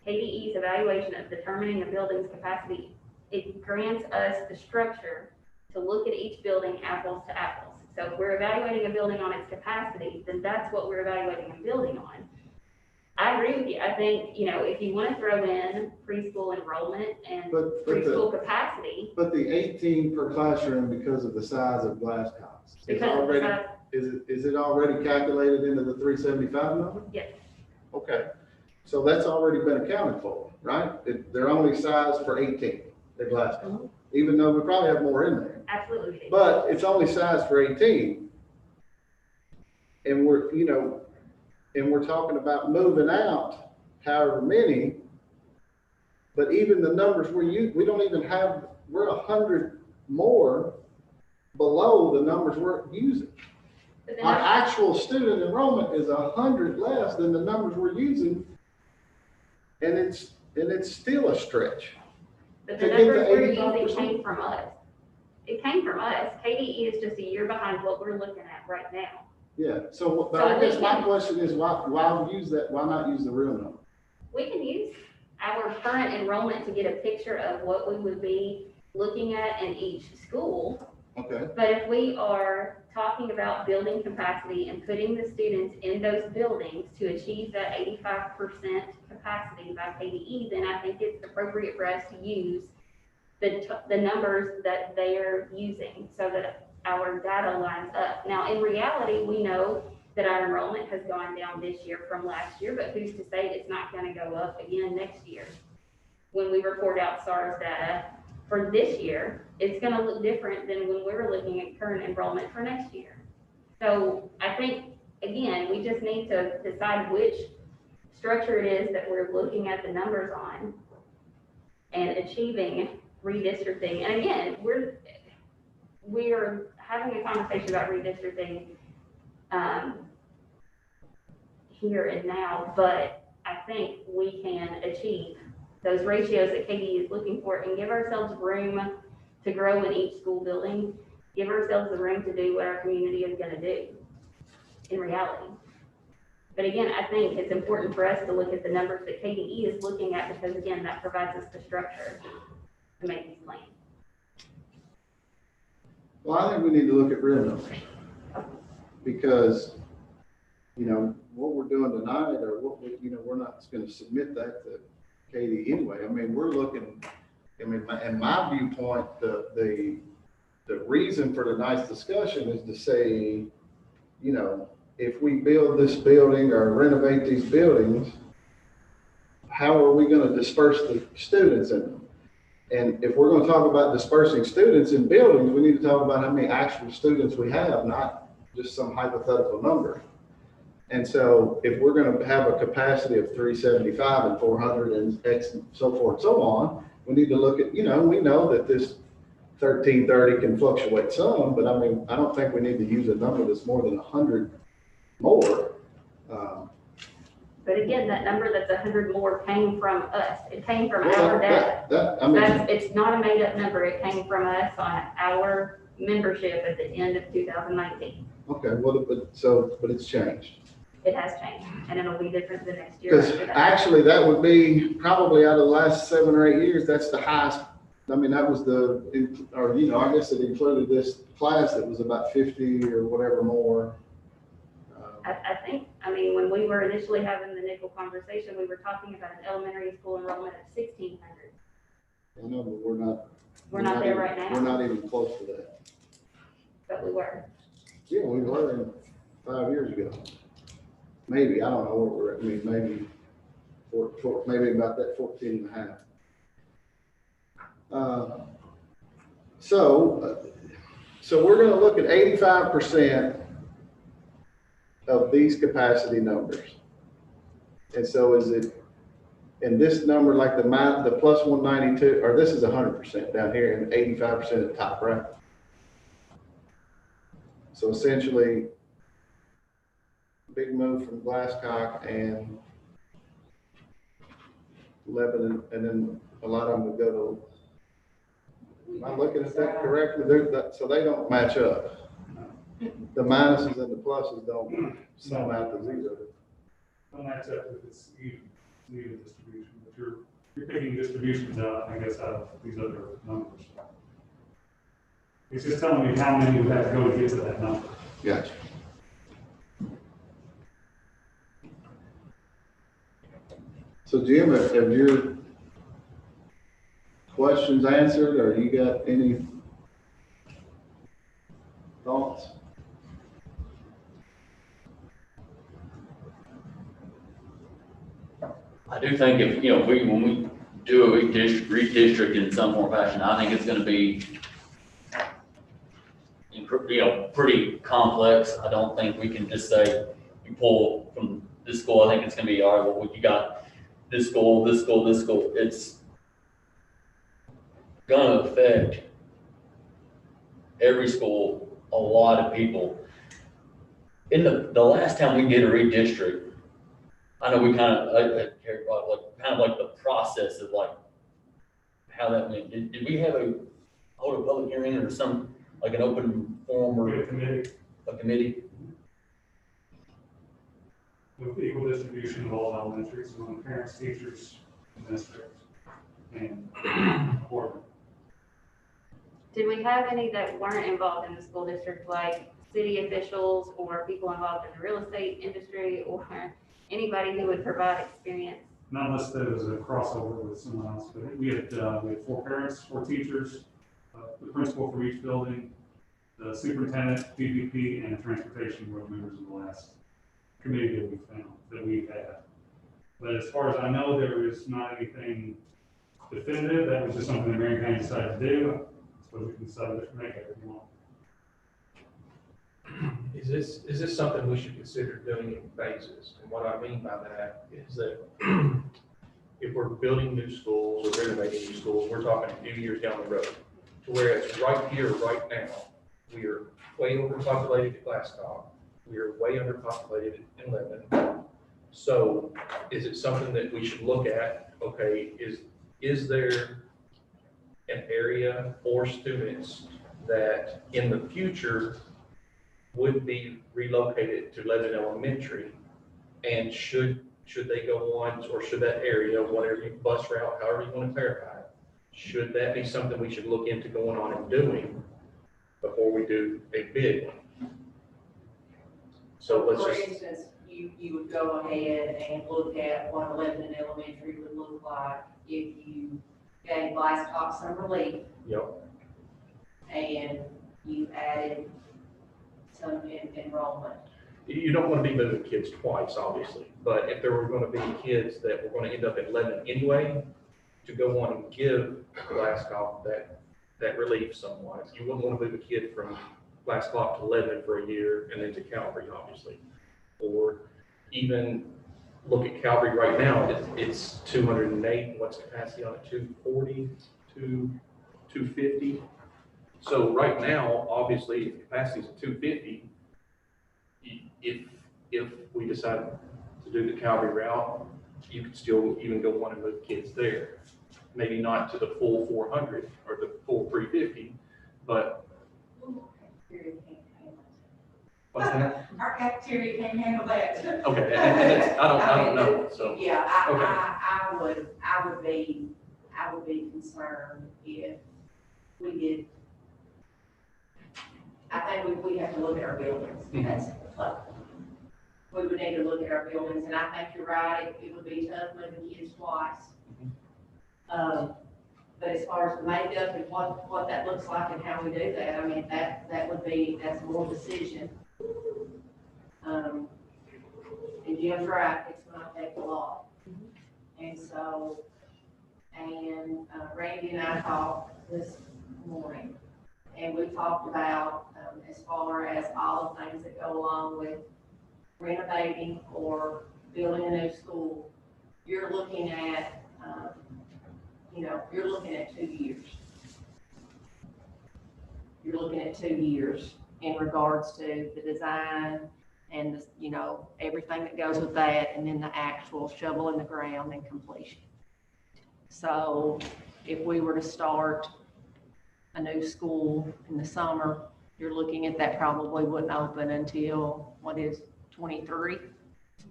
KDE's evaluation of determining a building's capacity, it grants us the structure to look at each building apples to apples. So if we're evaluating a building on its capacity, then that's what we're evaluating a building on. I agree with you. I think, if you want to throw in preschool enrollment and preschool capacity. But the 18 per classroom because of the size of Glasscock's is it already calculated into the 375 number? Yes. Okay. So that's already been accounted for, right? They're only sized for 18 at Glasscock, even though we probably have more in there. Absolutely. But it's only sized for 18. And we're talking about moving out however many, but even the numbers we don't even have, we're 100 more below the numbers we're using. Our actual student enrollment is 100 less than the numbers we're using, and it's still a stretch. But the to get numbers to we're using 85%. came from us. It came from us. KDE is just a year behind what we're looking at right now. Yeah, but I guess my question is why use that? Why not use the real number? We can use, our current enrollment to get a picture of what we would be looking at in each school. Okay, But if we are talking about building capacity and putting the students in those buildings to achieve that 85% capacity by KDE, then I think it's appropriate for us to use the numbers that they are using so that our data lines up. Now, in reality, we know that our enrollment has gone down this year from last year, but who's to say it's not going to go up again next year? When we report out SARS data for this year, it's going to look different than when we were looking at current enrollment for next year. So I think, again, we just need to decide which structure it is that we're looking at the numbers on and achieving redistricting. And again, we are having a conversation about redistricting here and now, but I think we can achieve those ratios that Katie is looking for and give ourselves room to grow in each school building, give ourselves the room to do what our community is going to do in reality. But again, I think it's important for us to look at the numbers that KDE is looking at because again, that provides us the structure to make these plans. well, I think we need to look at real numbers. Because, you know, what we're doing tonight, or what we, you know, we're not gonna submit that to Katie anyway. I mean, we're looking, I mean, in my viewpoint, the reason for tonight's discussion is to say, you know, if we build this building or renovate these buildings, how are we gonna disperse the students in them? And if we're gonna talk about dispersing students in buildings, we need to talk about how many actual students we have, not just some hypothetical number. And so if we're gonna have a capacity of 375 and 400 and X and so forth and so on, we need to look at, you know, we know that this 1330 can fluctuate some, but I mean, I don't think we need to use a number that's more than 100 more. But again, that number that's 100 more came from us. It came from Well, our data. I mean, It's not a made up number. It came from us on our membership at the end of 2019. okay, well, but it's changed. It has changed and it'll be different the next year. Because after that. actually, that would be probably out of the last 7 or 8 years, that's the highest. I mean, that was or, you know, I guess it included this class that was about 50 or whatever more. I think, I mean, when we were initially having the nickel conversation, we were talking about an elementary school enrollment of 1,600. I know, but we're not. We're not there even- right now. We're not even close to that. But we were. Yeah, we were 5 years ago. Maybe, I don't know what we're, I mean, maybe, maybe about that 14 and a half. So we're gonna look at 85% of these capacity numbers. And so is it, and this number, like the plus 192, or this is 100% down here and 85% at the top, right? So essentially, big move from Glasscock and Lebanon, and then a lot of them would go to, am I looking at that correctly? So they don't match up. The minuses and the pluses don't sum out to zero. Well, that's up if it's even distribution, but you're picking distributions out, I guess, out of these other numbers. It's just telling me how many would have to go to get to that number. Gotcha. So Jim, have your questions answered, or you got any thoughts? I do think if, you know, when we do a redistrict in some form or fashion, I think it's gonna be, you know, pretty complex. I don't think we can just say, you pull from this school, I think it's gonna be, all right, well, you got this school, this school, this school. It's gonna affect every school, a lot of people. In the last time we did a redistrict, I know we kind of, like the process of like how that went. Did we hold a public hearing or some, like an open forum or A committee? With equal distribution of all elementaries among parents, teachers, administrators and board. Did we have any that weren't involved in the school district, like city officials or people involved in the real estate industry or anybody who would provide experience? Not listed as a crossover with someone else, but we had 4 parents, 4 teachers, the principal for each building, the superintendent, PVP, and transportation board members of the last committee that we found, that we've had. But as far as I know, there is not anything definitive. That was just something that Marion County decided to do. I suppose we can decide to make it if you want. Is this something we should consider doing in phases? And what I mean by that is that if we're building new schools or renovating new schools, we're talking a few years down the road. To whereas right here, right now, we are way overpopulated at Glasscock. We are way underpopulated in Lebanon. So is it something that we should look at? Okay, is there an area or students that in the future would be relocated to Lebanon Elementary, and should they go on, or should that area, whatever you bus route, however you want to clarify it, should that be something we should look into going on and doing before we do a big one? So let's For just, instance, you would go ahead and look at what Lebanon Elementary would look like if you gave Glasscock some relief yep, and you added some enrollment. you don't want to be moving kids twice, obviously, but if there were going to be kids that were going to end up at Lebanon anyway, to go on and give Glasscock that relief somewhat. You wouldn't want to move a kid from Glasscock to Lebanon for a year and then to Calvary, obviously. Or even look at Calvary right now, it's 208, what's capacity on it, 240, 250? So right now, obviously, if capacity is at 250, if we decide to do the Calvary route, you could still even go on and move kids there. Maybe not to the full 400 or the full 350, but what's that? Our cafeteria can't handle that. Okay, and that's, I don't know, so. Yeah, Okay. I would be concerned if we did. I think we have to look at our buildings. That's, we would need to look at our buildings, and I think you're right, it would be tough moving kids twice. But as far as the makeup and what that looks like and how we do that, I mean, that's more decision. And Jim's right, it's gonna take a lot. And so, Randy and I talked this morning, and we talked about, as far as all the things that go along with renovating or building a new school, you're looking at, you're looking at 2 years. You're looking at 2 years in regards to the design and, everything that goes with that, and then the actual shovel in the ground and completion. So if we were to start a new school in the summer, you're looking at that probably wouldn't open until, 23?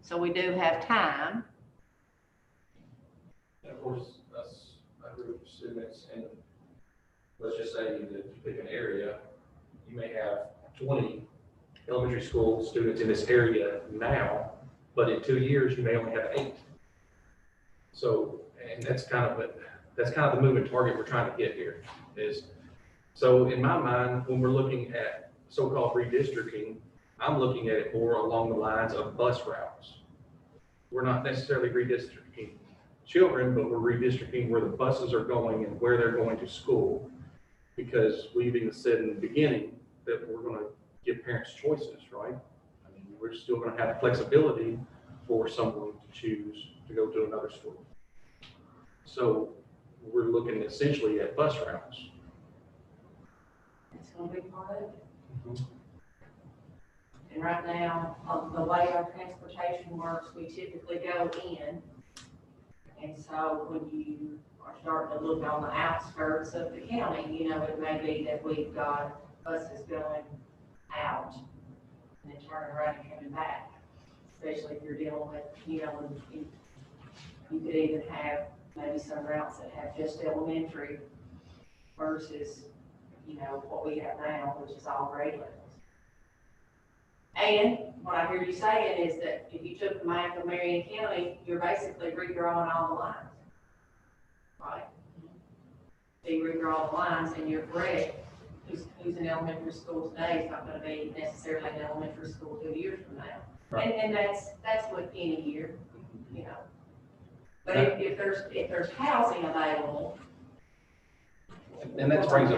So we do have time. And of course, that's a group of students, and let's just say that you pick an area, you may have 20 elementary school students in this area now, but in 2 years, you may only have 8. So, and that's kind of the moving target we're trying to get here is, so in my mind, when we're looking at so-called redistricting, I'm looking at it more along the lines of bus routes. We're not necessarily redistricting children, but we're redistricting where the buses are going and where they're going to school. Because we've even said in the beginning that we're going to give parents choices, right? I mean, we're still going to have flexibility for someone to choose to go to another school. So we're looking essentially at bus routes. It's gonna be part of it. And right now, the way our transportation works, we typically go in. And so when you are starting to look on the outskirts of the county, it may be that we've got buses going out and then turning around and coming back. Especially if you're dealing with, you could even have maybe some routes that have just elementary versus, you know, what we have now, which is all grade levels. And what I hear you saying is that if you took the map of Marion County, you're basically redrawing all the lines. Right? So you redraw the lines and you're correct. Who's in elementary school today is not gonna be necessarily in elementary school 2 years from now. Right. And that's with any year, you know. But if there's housing available. And that brings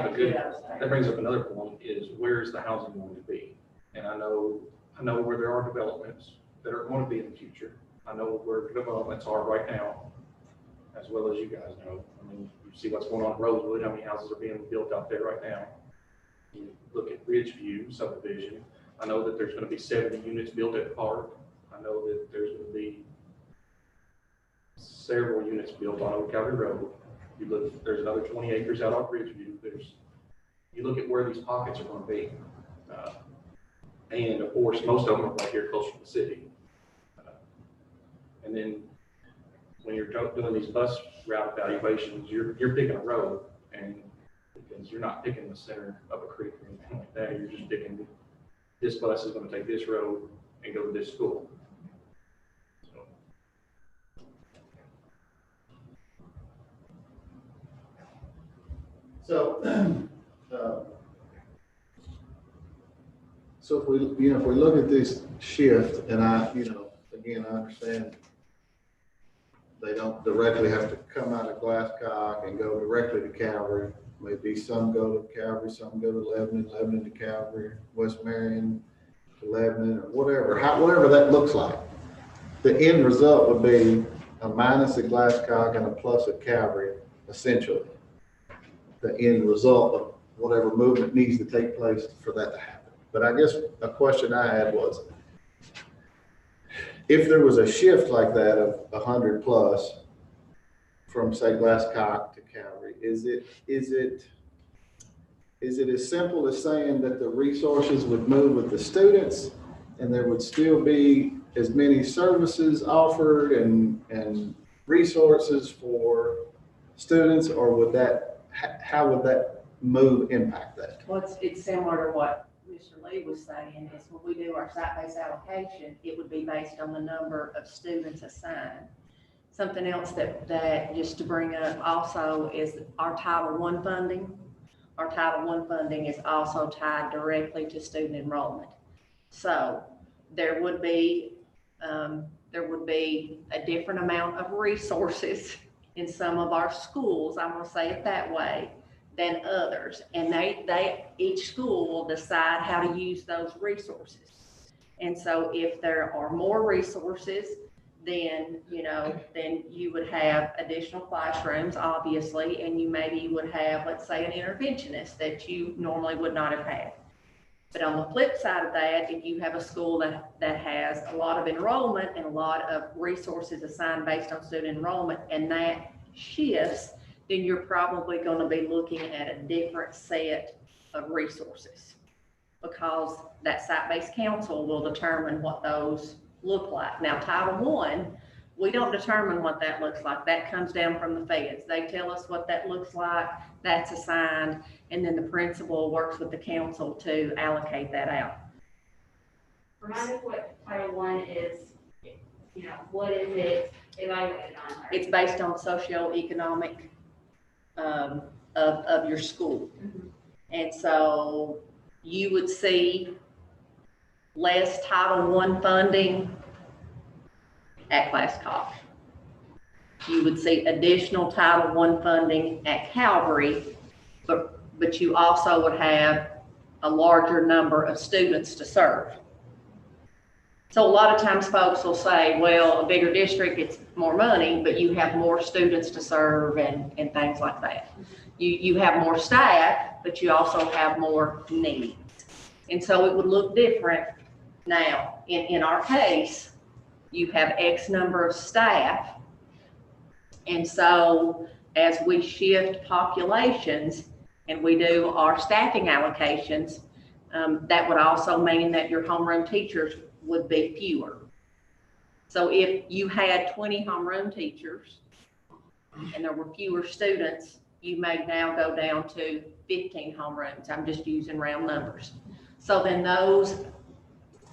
up another point, is where is the housing going to be? And I know where there are developments that are going to be in the future. I know where developments are right now, as well as you guys know. I mean, you see what's going on in Rosewood, how many houses are being built out there right now. You look at Ridgeview subdivision. I know that there's going to be 70 units built at Park. I know that there's going to be several units built on Old Calvary Road. You look, there's another 20 acres out on Ridgeview. You look at where these pockets are going to be. And of course, most of them are right here close to the city. And then when you're doing these bus route evaluations, you're picking a road, and because you're not picking the center of a creek or anything like that, you're just picking this bus is going to take this road and go to this school. So if we look at this shift, and again, I understand they don't directly have to come out of Glasscock and go directly to Calvary. Maybe some go to Calvary, some go to Lebanon to Calvary, West Marion to Lebanon, or whatever that looks like. The end result would be a minus at Glasscock and a plus at Calvary, essentially. The end result of whatever movement needs to take place for that to happen. But I guess a question I had was, if there was a shift like that of 100 plus from, say, Glasscock to Calvary, is it as simple as saying that the resources would move with the students and there would still be as many services offered and resources for students, or would how would that move impact that? Well, it's similar to what Mr. Lee was saying, is when we do our site-based allocation, it would be based on the number of students assigned. Something else that just to bring up also is our Title I funding. Our Title I funding is also tied directly to student enrollment. So there would be a different amount of resources in some of our schools, I'm gonna say it that way, than others. And each school will decide how to use those resources. And so if there are more resources, then you would have additional classrooms, obviously, and you maybe would have, let's say, an interventionist that you normally would not have had. But on the flip side of that, if you have a school that has a lot of enrollment and a lot of resources assigned based on student enrollment, and that shifts, then you're probably going to be looking at a different set of resources, because that site-based council will determine what those look like. Now, Title I, we don't determine what that looks like. That comes down from the feds. They tell us what that looks like, that's assigned, and then the principal works with the council to allocate that out. Remind us what Title I is, what is it evaluated on? It's based on socioeconomic of your school. Mm-hmm. And so you would see less Title I funding at Glasscock. You would see additional Title I funding at Calvary, but you also would have a larger number of students to serve. So a lot of times folks will say, well, a bigger district, it's more money, but you have more students to serve and things like that. You have more staff, but you also have more needs. And so it would look different. Now, in our case, you have X number of staff. And so as we shift populations and we do our staffing allocations, that would also mean that your homeroom teachers would be fewer. So if you had 20 homeroom teachers and there were fewer students, you may now go down to 15 homerooms. I'm just using round numbers. So then those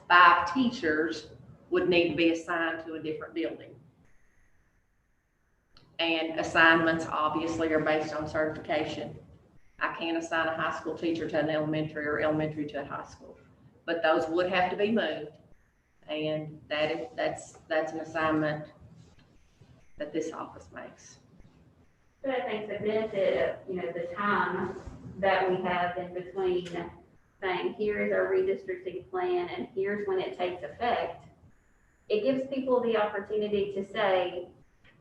5 teachers would need to be assigned to a different building. And assignments obviously are based on certification. I can't assign a high school teacher to an elementary or elementary to a high school, but those would have to be moved. And that's an assignment that this office makes. But I think the benefit of, the time that we have in between saying, here is our redistricting plan and here's when it takes effect, it gives people the opportunity to say,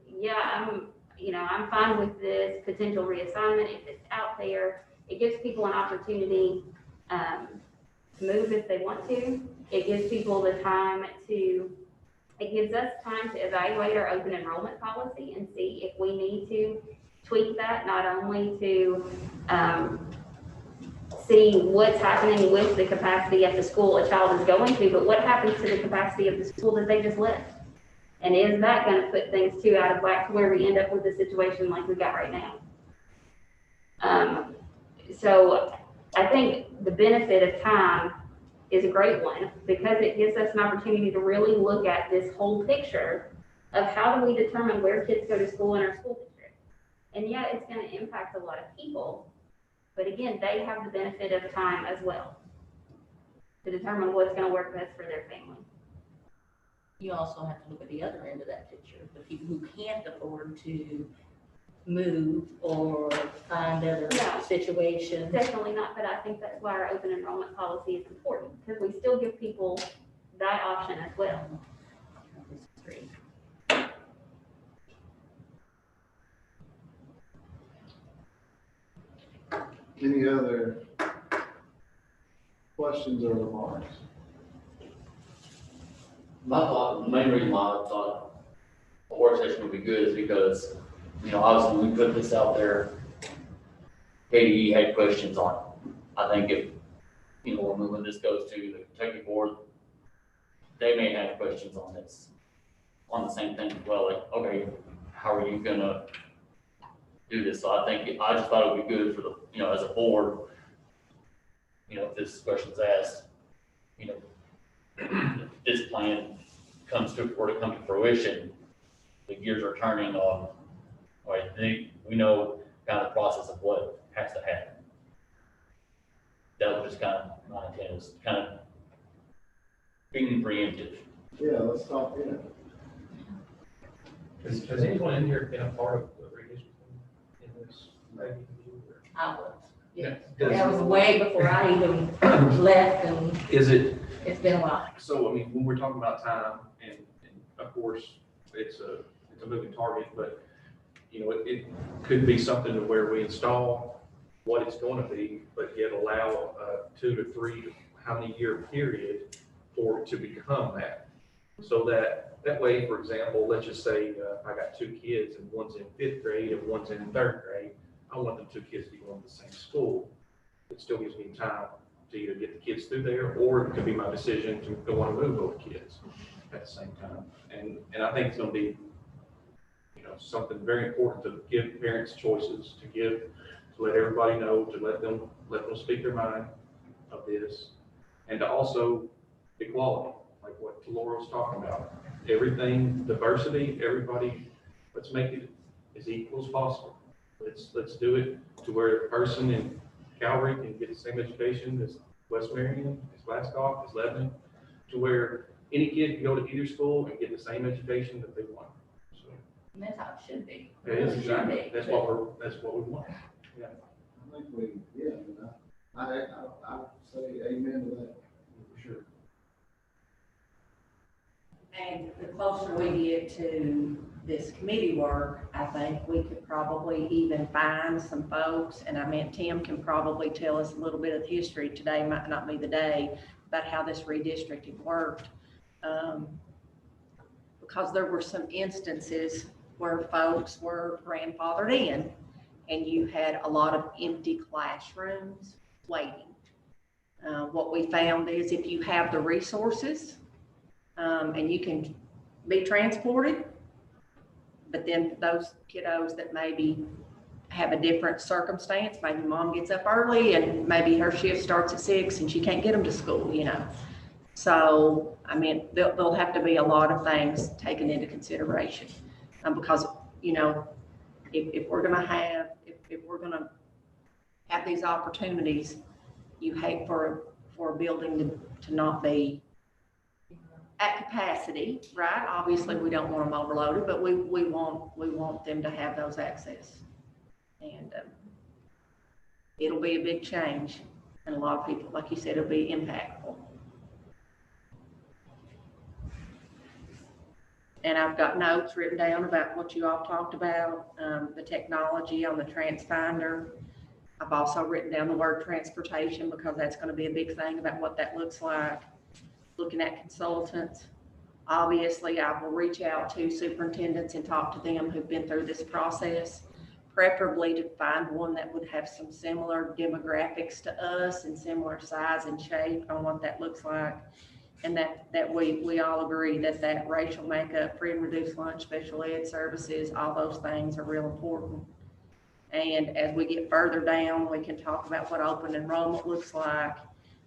yeah, I'm fine with this potential reassignment if it's out there. It gives people an opportunity to move if they want to. It gives people the time it gives us time to evaluate our open enrollment policy and see if we need to tweak that, not only to see what's happening with the capacity at the school a child is going to, but what happens to the capacity of the school that they just left? And is that going to put things too out of whack to where we end up with a situation like we got right now? So I think the benefit of time is a great one because it gives us an opportunity to really look at this whole picture of how do we determine where kids go to school in our school district. And yeah, it's going to impact a lot of people, but again, they have the benefit of time as well to determine what's going to work best for their family. You also have to look at the other end of that picture, the people who can't afford to move or find other No. situations. Definitely not, but I think that's why our open enrollment policy is important because we still give people that option as well. Disagree. Any other questions or remarks? The main reason why I thought a work session would be good is because, obviously when we put this out there, KDE had questions on it. I think if, when this goes to the Kentucky board, they may have questions on this, on the same thing as well, like, okay, how are you gonna do this? So I just thought it would be good for the, as a board, if this question's asked, if this plan were to come to fruition, the gears are turning on, right? We know kind of the process of what has to happen. That was just kind of my intent, is kind of being preemptive. Yeah, let's talk, Has anyone in here been a part of the redistricting in this? I was. Yeah. That was way before I even left, and Is it, it's been a while. so, when we're talking about time, and of course, it's a moving target, but, it could be something to where we install what it's going to be, but yet allow a 2 to 3, how many year period for it to become that. So that way, for example, let's just say I got 2 kids and one's in 5th grade and one's in 3rd grade. I want them 2 kids to be going to the same school. It still gives me time to either get the kids through there, or it could be my decision to want to move both kids at the same time. And I think it's going to be, something very important to give parents choices, to let everybody know, to let them speak their mind of this, and to also equality, like what Laura was talking about. Everything, diversity, everybody, let's make it as equal as possible. Let's do it to where a person in Calvary can get the same education as West Marion, as Glasscock, as Lebanon, to where any kid can go to either school and get the same education that they want. So And that's how it should be. it is It should exactly, be. that's what we want. I think I say amen to that, for sure. And the closer we get to this committee work, I think we could probably even find some folks, and Tim can probably tell us a little bit of the history. Today might not be the day, about how this redistricting worked. Because there were some instances where folks were grandfathered in, and you had a lot of empty classrooms waiting. What we found is if you have the resources, and you can be transported, But then those kiddos that maybe have a different circumstance, maybe mom gets up early and maybe her shift starts at 6 and she can't get them to school, you know. So, I mean, there'll have to be a lot of things taken into consideration. Because, you know, if we're gonna have, if we're gonna have these opportunities, you hate for a building to not be at capacity, right? Obviously, we don't want them overloaded, but we want them to have those access. And it'll be a big change, and a lot of people, like you said, it'll be impactful. And I've got notes written down about what you all talked about, the technology on the TransFinder. I've also written down the word transportation because that's going to be a big thing about what that looks like. Looking at consultants. Obviously, I will reach out to superintendents and talk to them who've been through this process, preferably to find one that would have some similar demographics to us and similar size and shape on what that looks like. And that we all agree that racial makeup, free and reduced lunch, special ed services, all those things are real important. And as we get further down, we can talk about what open enrollment looks like.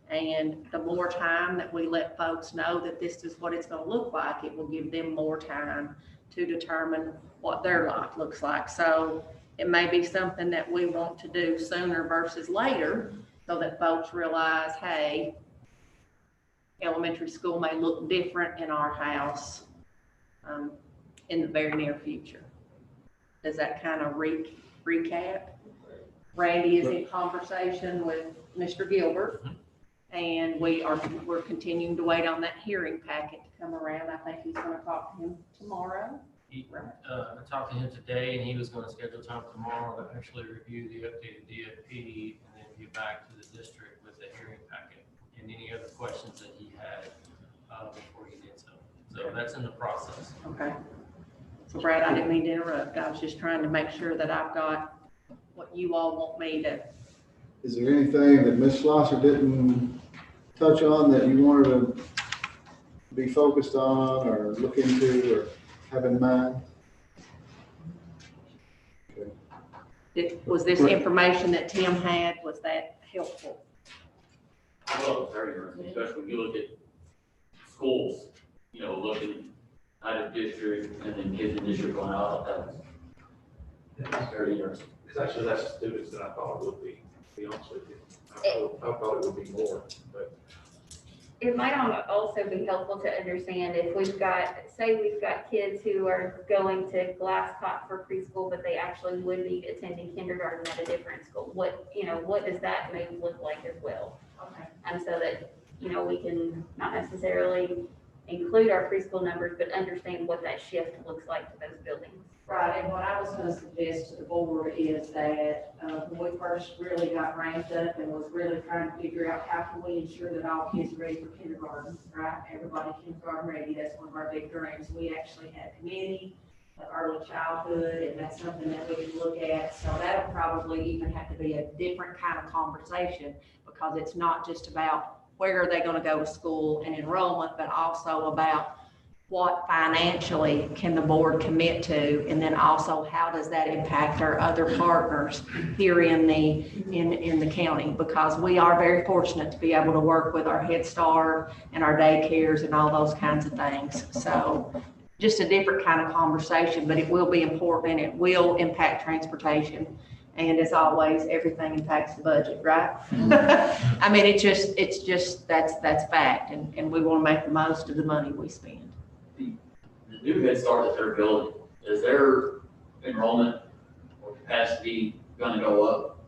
And the more time that we let folks know that this is what it's going to look like, it will give them more time to determine what their life looks like. So it may be something that we want to do sooner versus later so that folks realize, hey, elementary school may look different in our house in the very near future. Does that kind of recap? Randy is in conversation with Mr. Gilbert, and we're continuing to wait on that hearing packet to come around. I think he's going to talk to him tomorrow. I talked to him today, and he was going to schedule time tomorrow to actually review the updated DFP and then get back to the district with the hearing packet and any other questions that he had before he did so. So that's in the process. Okay. So Brad, I didn't mean to interrupt. I was just trying to make sure that I've got what you all want me to. Is there anything that Ms. Schlosser didn't touch on that you wanted to be focused on or look into or have in mind? Okay. Was this information that Tim had, was that helpful? Well, it's very interesting, especially when you look at schools, you know, looking out of district and then kids in district going out, that's very interesting. It's actually less students than I thought it would be, to be honest with you. I thought it would be more, but. It might also be helpful to understand if we've got, say we've got kids who are going to Glasscock for preschool, but they actually would be attending kindergarten at a different school. What does that maybe look like as well? Okay. And so that, we can not necessarily include our preschool numbers, but understand what that shift looks like to those buildings. Right, and what I was going to suggest to the board is that when we first really got ramped up and was really trying to figure out how can we ensure that all kids are ready for kindergarten, right? Everybody kindergarten ready, that's one of our big dreams. We actually had community, early childhood, and that's something that we can look at. So that'll probably even have to be a different kind of conversation because it's not just about where are they going to go to school and enrollment, but also about what financially can the board commit to, and then also how does that impact our other partners here in the county, because we are very fortunate to be able to work with our Head Start and our daycares and all those kinds of things. So just a different kind of conversation, but it will be important and it will impact transportation. And as always, everything impacts the budget, right? I mean, it's just that's fact, and we want to make the most of the money we spend. The new Head Start that they're building, is their enrollment or capacity going to go up?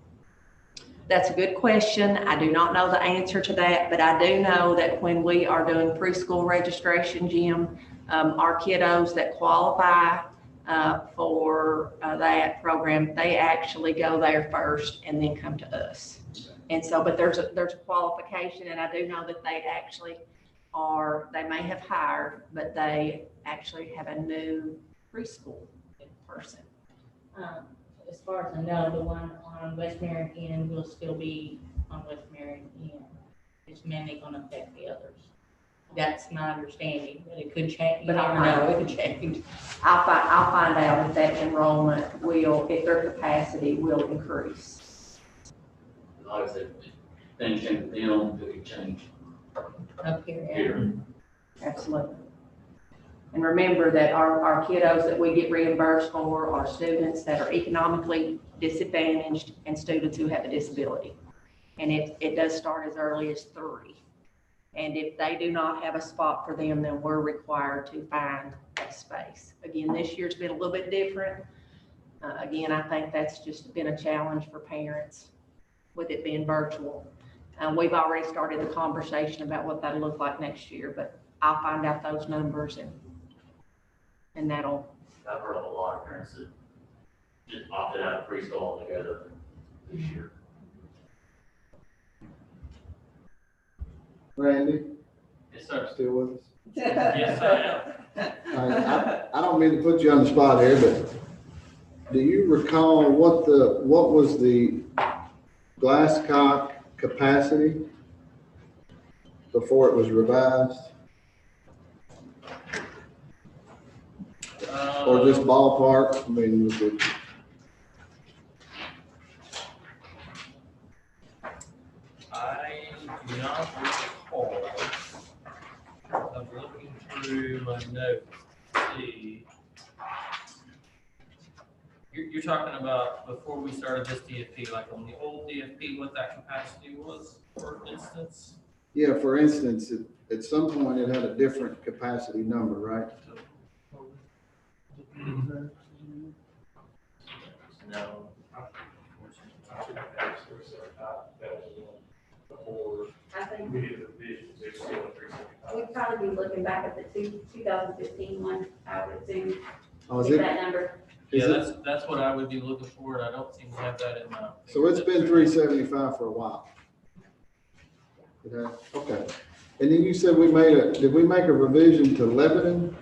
That's a good question. I do not know the answer to that, but I do know that when we are doing preschool registration, Jim, our kiddos that qualify for that program, they actually go there first and then come to us. And so, but there's a qualification, and I do know that they actually they may have hired, but they actually have a new preschool person. As far as I know, the one on West Marion end will still be on West Marion end. It's mainly going to affect the others. That's my understanding, but it could change, But but I I don't know, it could change. I'll find out if that enrollment will, if their capacity will increase. Like I said, things change, they don't do change Up here, yeah. here. Absolutely. And remember that our kiddos that we get reimbursed for are students that are economically disadvantaged and students who have a disability. And it does start as early as 3. And if they do not have a spot for them, then we're required to find a space. Again, this year's been a little bit different. Again, I think that's just been a challenge for parents with it being virtual. We've already started the conversation about what that'll look like next year, but I'll find out those numbers and that'll. I've heard of a lot of parents that just opted out of preschool altogether this year. Randy, Yes, sir. still with us? Yes, I am. I don't mean to put you on the spot here, but do you recall what was the Glasscock capacity before it was revised? Or just ballpark? I mean, was it? I do not recall. I'm looking through my notes to see. You're talking about before we started this DFP, like on the old DFP, what that capacity was, for instance? Yeah, for instance, at some point it had a different capacity number, right? No. I think we'd probably be looking back at the 2015 one, I would assume, Oh, is with it? that number. Yeah, Is it? that's what I would be looking for, and I don't seem to have that in my. So it's been 375 for a while. It has? Okay. And then you said did we make a revision to Lebanon?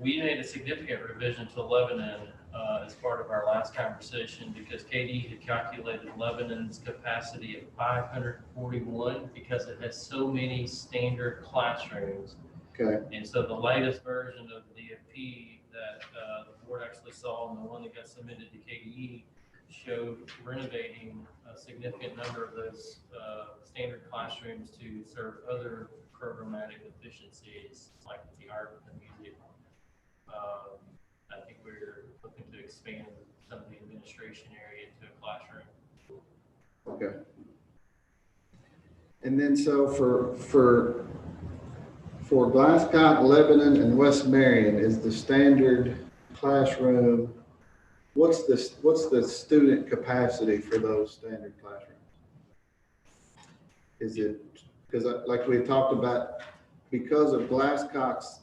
We made a significant revision to Lebanon as part of our last conversation because KD had calculated Lebanon's capacity at 541 because it has so many standard classrooms. Okay, And so the latest version of the DFP that the board actually saw and the one that got submitted to KDE showed renovating a significant number of those standard classrooms to serve other programmatic efficiencies like the art and the music. I think we're looking to expand some of the administration area into a classroom. okay. And then so for Glasscock, Lebanon, and West Marion is the standard classroom. What's the student capacity for those standard classrooms? Is it, because like we talked about, because of Glasscock's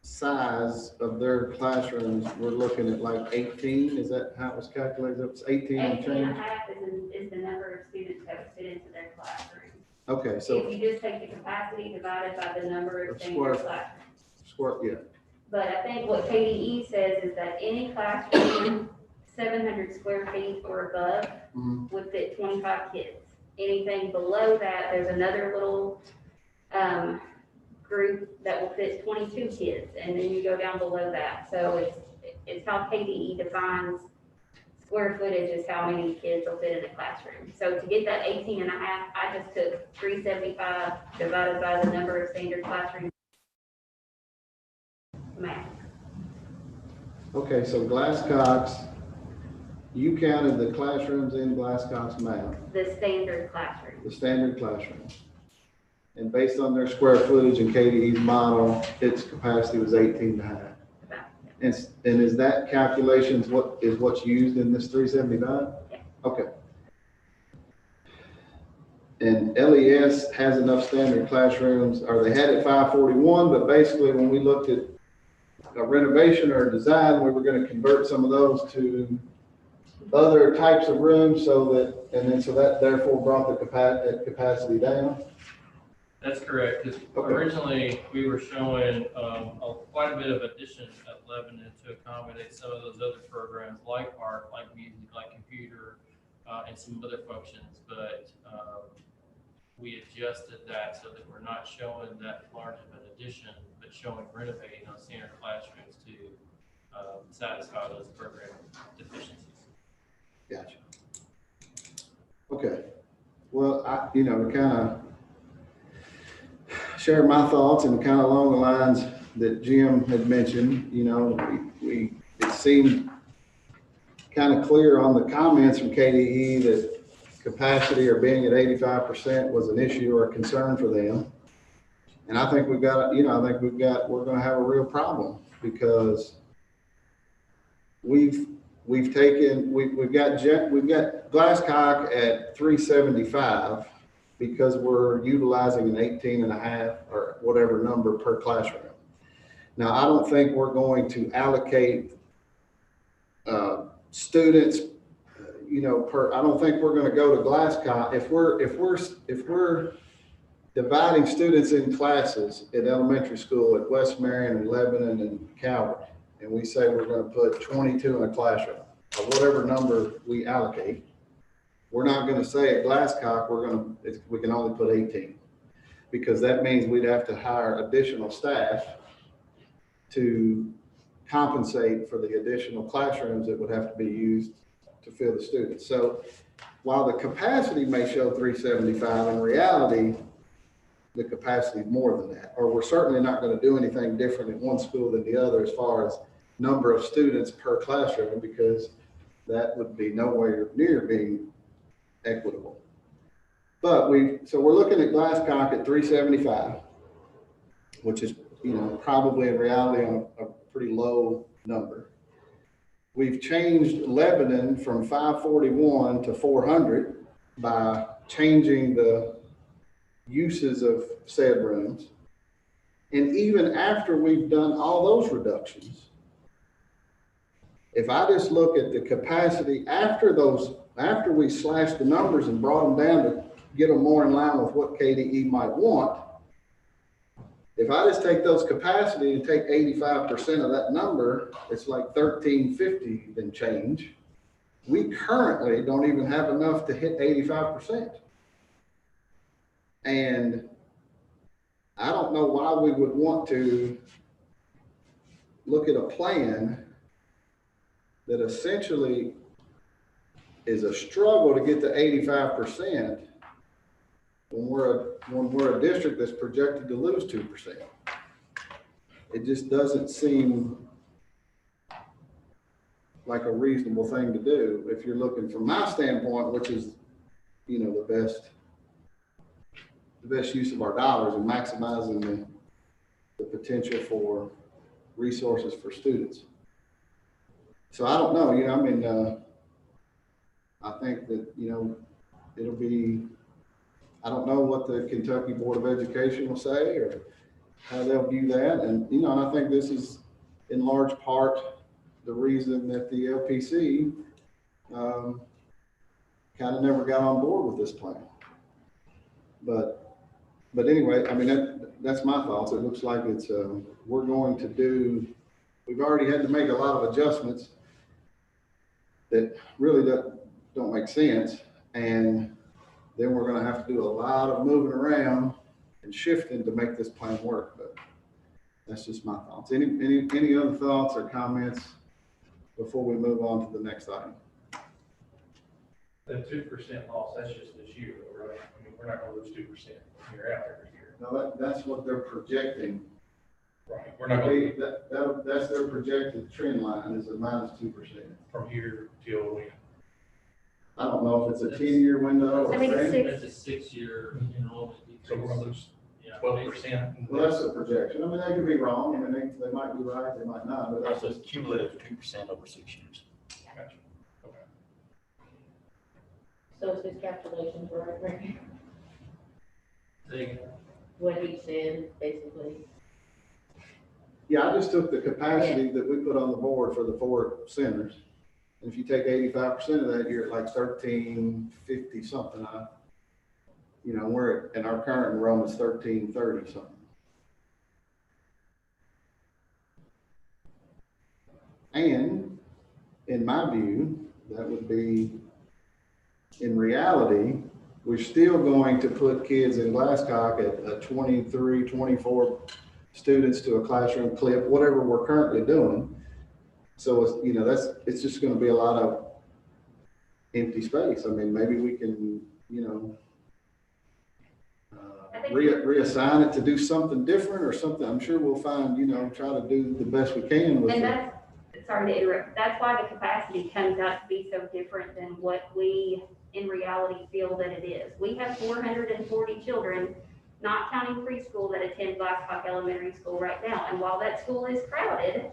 size of their classrooms, we're looking at like 18. Is that how it was calculated? It was 18 and 18 change? and a half is the number of students that would fit into their classroom. Okay, so If you just take the capacity divided by the number of Of standard square- classrooms. square, yeah. But I think what KDE says is that any classroom 700 square feet or above Mhm. would fit 25 kids. Anything below that, there's another little group that will fit 22 kids, and then you go down below that. So it's how KDE defines square footage is how many kids will fit in the classroom. So to get that 18 and a half, I just took 375 divided by the number of standard classrooms. Math. Okay, so Glasscock's, you counted the classrooms in Glasscock's math, The standard classroom. the standard classrooms. And based on their square footage and KDE's model, its capacity was 18 and a half. About. And is that calculations what's used in this 375? Yeah. Okay. And LES has enough standard classrooms, or they had it 541, but basically when we looked at a renovation or a design, we were going to convert some of those to other types of rooms so that therefore brought the capacity down. That's correct, because Okay. originally we were showing quite a bit of addition at Lebanon to accommodate some of those other programs like art, like music, like computer, and some other functions. But we adjusted that so that we're not showing that large of an addition, but showing renovating on standard classrooms to satisfy those program deficiencies. Gotcha. Okay. Well, to kind of share my thoughts and kind of along the lines that Jim had mentioned, it seemed kind of clear on the comments from KDE that capacity or being at 85% was an issue or a concern for them. And I think we're going to have a real problem because we've got Glasscock at 375 because we're utilizing an 18.5 or whatever number per classroom. Now, I don't think we're going to allocate students, I don't think we're going to go to Glasscock. If we're dividing students in classes at elementary school at West Marion and Lebanon and Calvert, and we say we're going to put 22 in a classroom, or whatever number we allocate, we're not going to say at Glasscock we can only put 18, because that means we'd have to hire additional staff to compensate for the additional classrooms that would have to be used to fill the students. So while the capacity may show 375, in reality, the capacity is more than that, or we're certainly not going to do anything different in one school than the other as far as number of students per classroom, because that would be nowhere near being equitable. But so we're looking at Glasscock at 375, which is, probably in reality on a pretty low number. We've changed Lebanon from 541 to 400 by changing the uses of said rooms. And even after we've done all those reductions, if I just look at the capacity after we slashed the numbers and brought them down to get them more in line with what KDE might want, if I just take those capacity and take 85% of that number, it's like 1350 then change. We currently don't even have enough to hit 85%. And I don't know why we would want to look at a plan that essentially is a struggle to get to 85% when we're a district that's projected to lose 2%. It just doesn't seem like a reasonable thing to do if you're looking from my standpoint, which is, the best use of our dollars and maximizing the potential for resources for students. So I don't know, I think that, it'll be, I don't know what the Kentucky Board of Education will say or how they'll view that. And, and I think this is in large part the reason that the LPC kind of never got on board with this plan. But anyway, that's my thoughts. It looks like it's, we've already had to make a lot of adjustments that really don't make sense. And then we're going to have to do a lot of moving around and shifting to make this plan work. But that's just my thoughts. Any other thoughts or comments before we move on to the next item? The 2% loss, that's just this year, right? We're not going to lose 2% year out every year. No, that's what they're projecting. Right. We're not going to that's their projected trend line is a -2% from here till when. I don't know if it's a 10-year window. I think it's That's a 6-year enrollment decrease. So we're going to lose Yeah. 12%. Well, that's a projection. They could be wrong. they might be right, they might not, but that's So just. it's cumulative 2% over 6 years. Gotcha. Okay. So is his calculations right? They- What he said, basically. Yeah, I just took the capacity that we put on the board for the 4 centers. And if you take 85% of that, you're at like 1350 something. And our current enrollment is 1330 something. And in my view, that would be, in reality, we're still going to put kids in Glasscock at 23, 24 students to a classroom clip, whatever we're currently doing. So it's, you know, it's just gonna be a lot of empty space. I mean, maybe we can, you know, reassign it to do something different or something. I'm sure we'll find, you know, try to do the best we can with And it. sorry to interrupt, that's why the capacity comes out to be so different than what we in reality feel that it is. We have 440 children, not counting preschool, that attend Glasscock Elementary School right now. And while that school is crowded,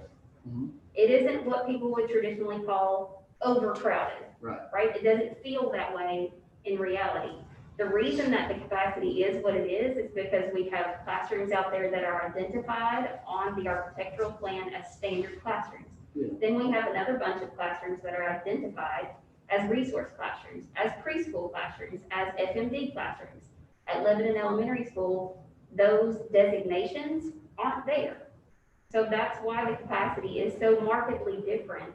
it isn't what people would traditionally call overcrowded. Right? It doesn't feel that way in reality. The reason that the capacity is what it is because we have classrooms out there that are identified on the architectural plan as standard classrooms. Yeah. Then we have another bunch of classrooms that are identified as resource classrooms, as preschool classrooms, as FMD classrooms. At Lebanon Elementary School, those designations aren't there. So that's why the capacity is so markedly different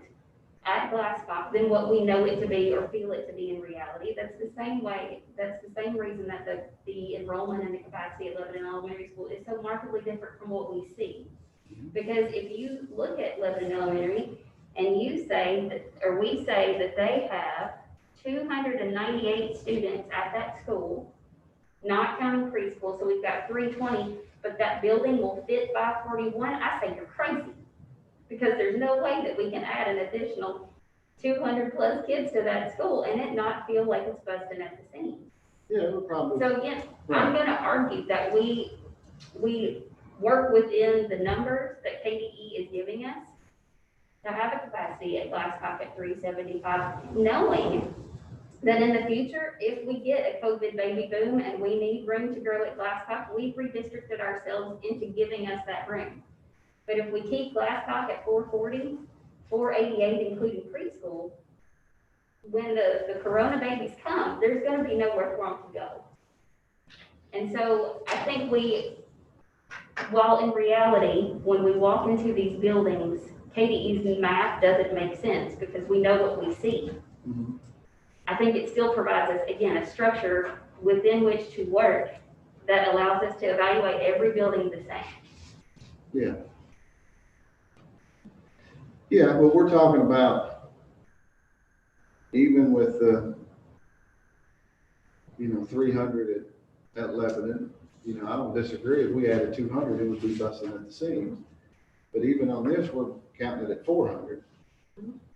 at Glasscock than what we know it to be or feel it to be in reality. That's the same reason that the enrollment and the capacity at Lebanon Elementary School is so markedly different from what we see. Because if you look at Lebanon Elementary and you say that, or we say that they have 298 students at that school, not counting preschool, so we've got 320, but that building will fit 541, I say you're crazy. Because there's no way that we can add an additional 200 plus kids to that school and it not feel like it's busting at the seams. Yeah, no problem. So again, I'm gonna argue that we work within the numbers that KDE is giving us to have a capacity at Glasscock at 375, knowing that in the future, if we get a COVID baby boom and we need room to grow at Glasscock, we've redistricted ourselves into giving us that room. But if we keep Glasscock at 440, 488, including preschool, when the corona babies come, there's gonna be nowhere for them to go. And so I think while in reality, when we walk into these buildings, KDE's map doesn't make sense because we know what we see. Mm-hmm. I think it still provides us, again, a structure within which to work that allows us to evaluate every building the same. Yeah. Yeah, well, we're talking about even with the, 300 at Lebanon, I don't disagree. If we added 200, it would be busting at the seams. But even on this, we're counting it at 400.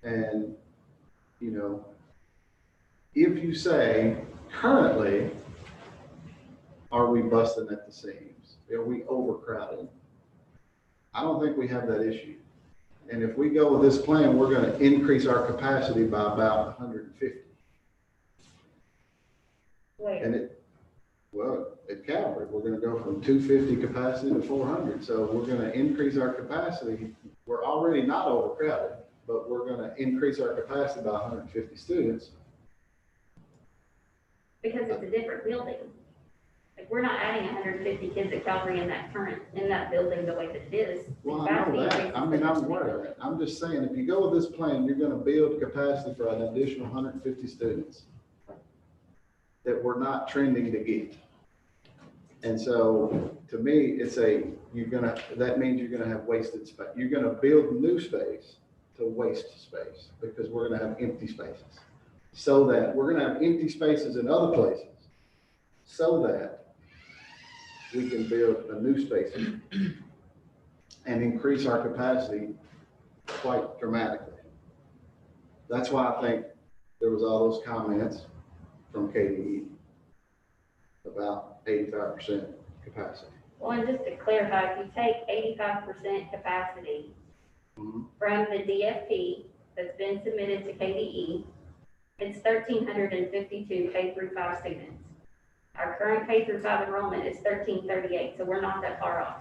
And, if you say currently, are we busting at the seams? Are we overcrowded? I don't think we have that issue. And if we go with this plan, we're going to increase our capacity by about 150. Wait. And at Calvary, we're going to go from 250 capacity to 400. So we're going to increase our capacity. We're already not overcrowded, but we're going to increase our capacity by 150 students. Because it's a different building. Like, we're not adding 150 kids at Calvary in that building the way that it is. Well, I know that. I mean, I'm aware of that. I'm just saying, if you go with this plan, you're going to build capacity for an additional 150 students that we're not trending to get. And so, to me, that means you're going to have wasted space. You're going to build new space to waste space because we're going to have empty spaces. So that we're going to have empty spaces in other places so that we can build a new space and increase our capacity quite dramatically. That's why I think there was all those comments from KDE about 85% capacity. Well, and just to clarify, if you take 85% capacity from the DFP that's been submitted to KDE, it's 1,352 K through 5 students. Our current K through 5 enrollment is 1,338, so we're not that far off.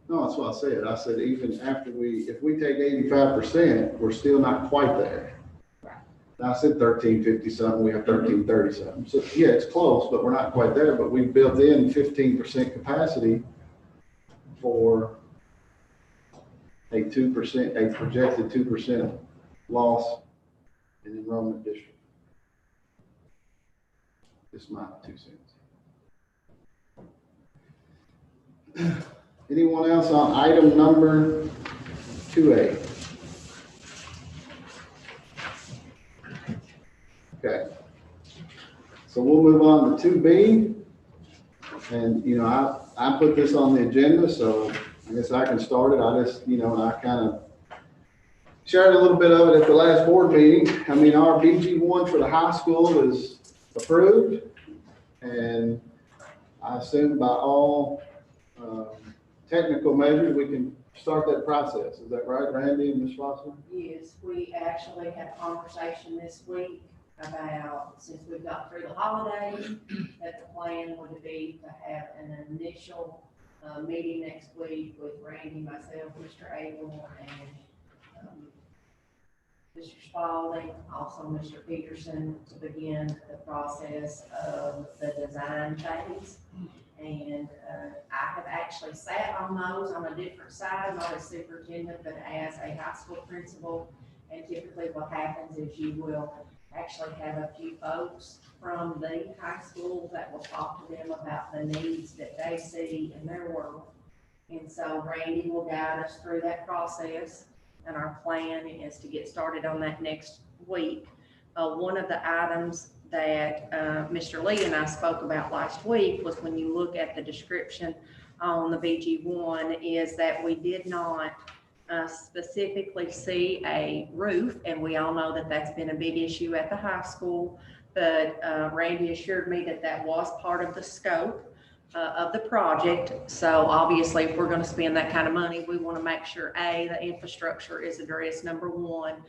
No, that's what I said. I said even after if we take 85%, we're still not quite there. Right. Now I said 1,350 something, we have 1,330 something. So yeah, it's close, but we're not quite there. But we built in 15% capacity for a projected 2% loss in enrollment district. Just my 2 cents. Anyone else on item number 2A? Okay. So we'll move on to 2B. And, you know, I put this on the agenda, so I guess I can start it. I just, you know, I kind of shared a little bit of it at the last board meeting. I mean, our BG1 for the high school is approved. And I assume by all technical measures, we can start that process. Is that right, Randy and Ms. Foster? Yes, we actually had a conversation this week about, since we got through the holidays, that the plan would be to have an initial meeting next week with Randy, myself, Mr. Abel, and Mr. Spalding, also Mr. Peterson, to begin the process of the design phase. And I have actually sat on those on a different side, not as superintendent, but as a high school principal. And typically what happens is you will actually have a few folks from the high school that will talk to them about the needs that they see in their world. And so Randy will guide us through that process. And our plan is to get started on that next week. One of the items that Mr. Lee and I spoke about last week was, when you look at the description on the BG1, is that we did not specifically see a roof, and we all know that that's been a big issue at the high school, but Randy assured me that that was part of the scope of the project. So obviously, if we're going to spend that kind of money, we want to make sure, A, the infrastructure is addressed, number one.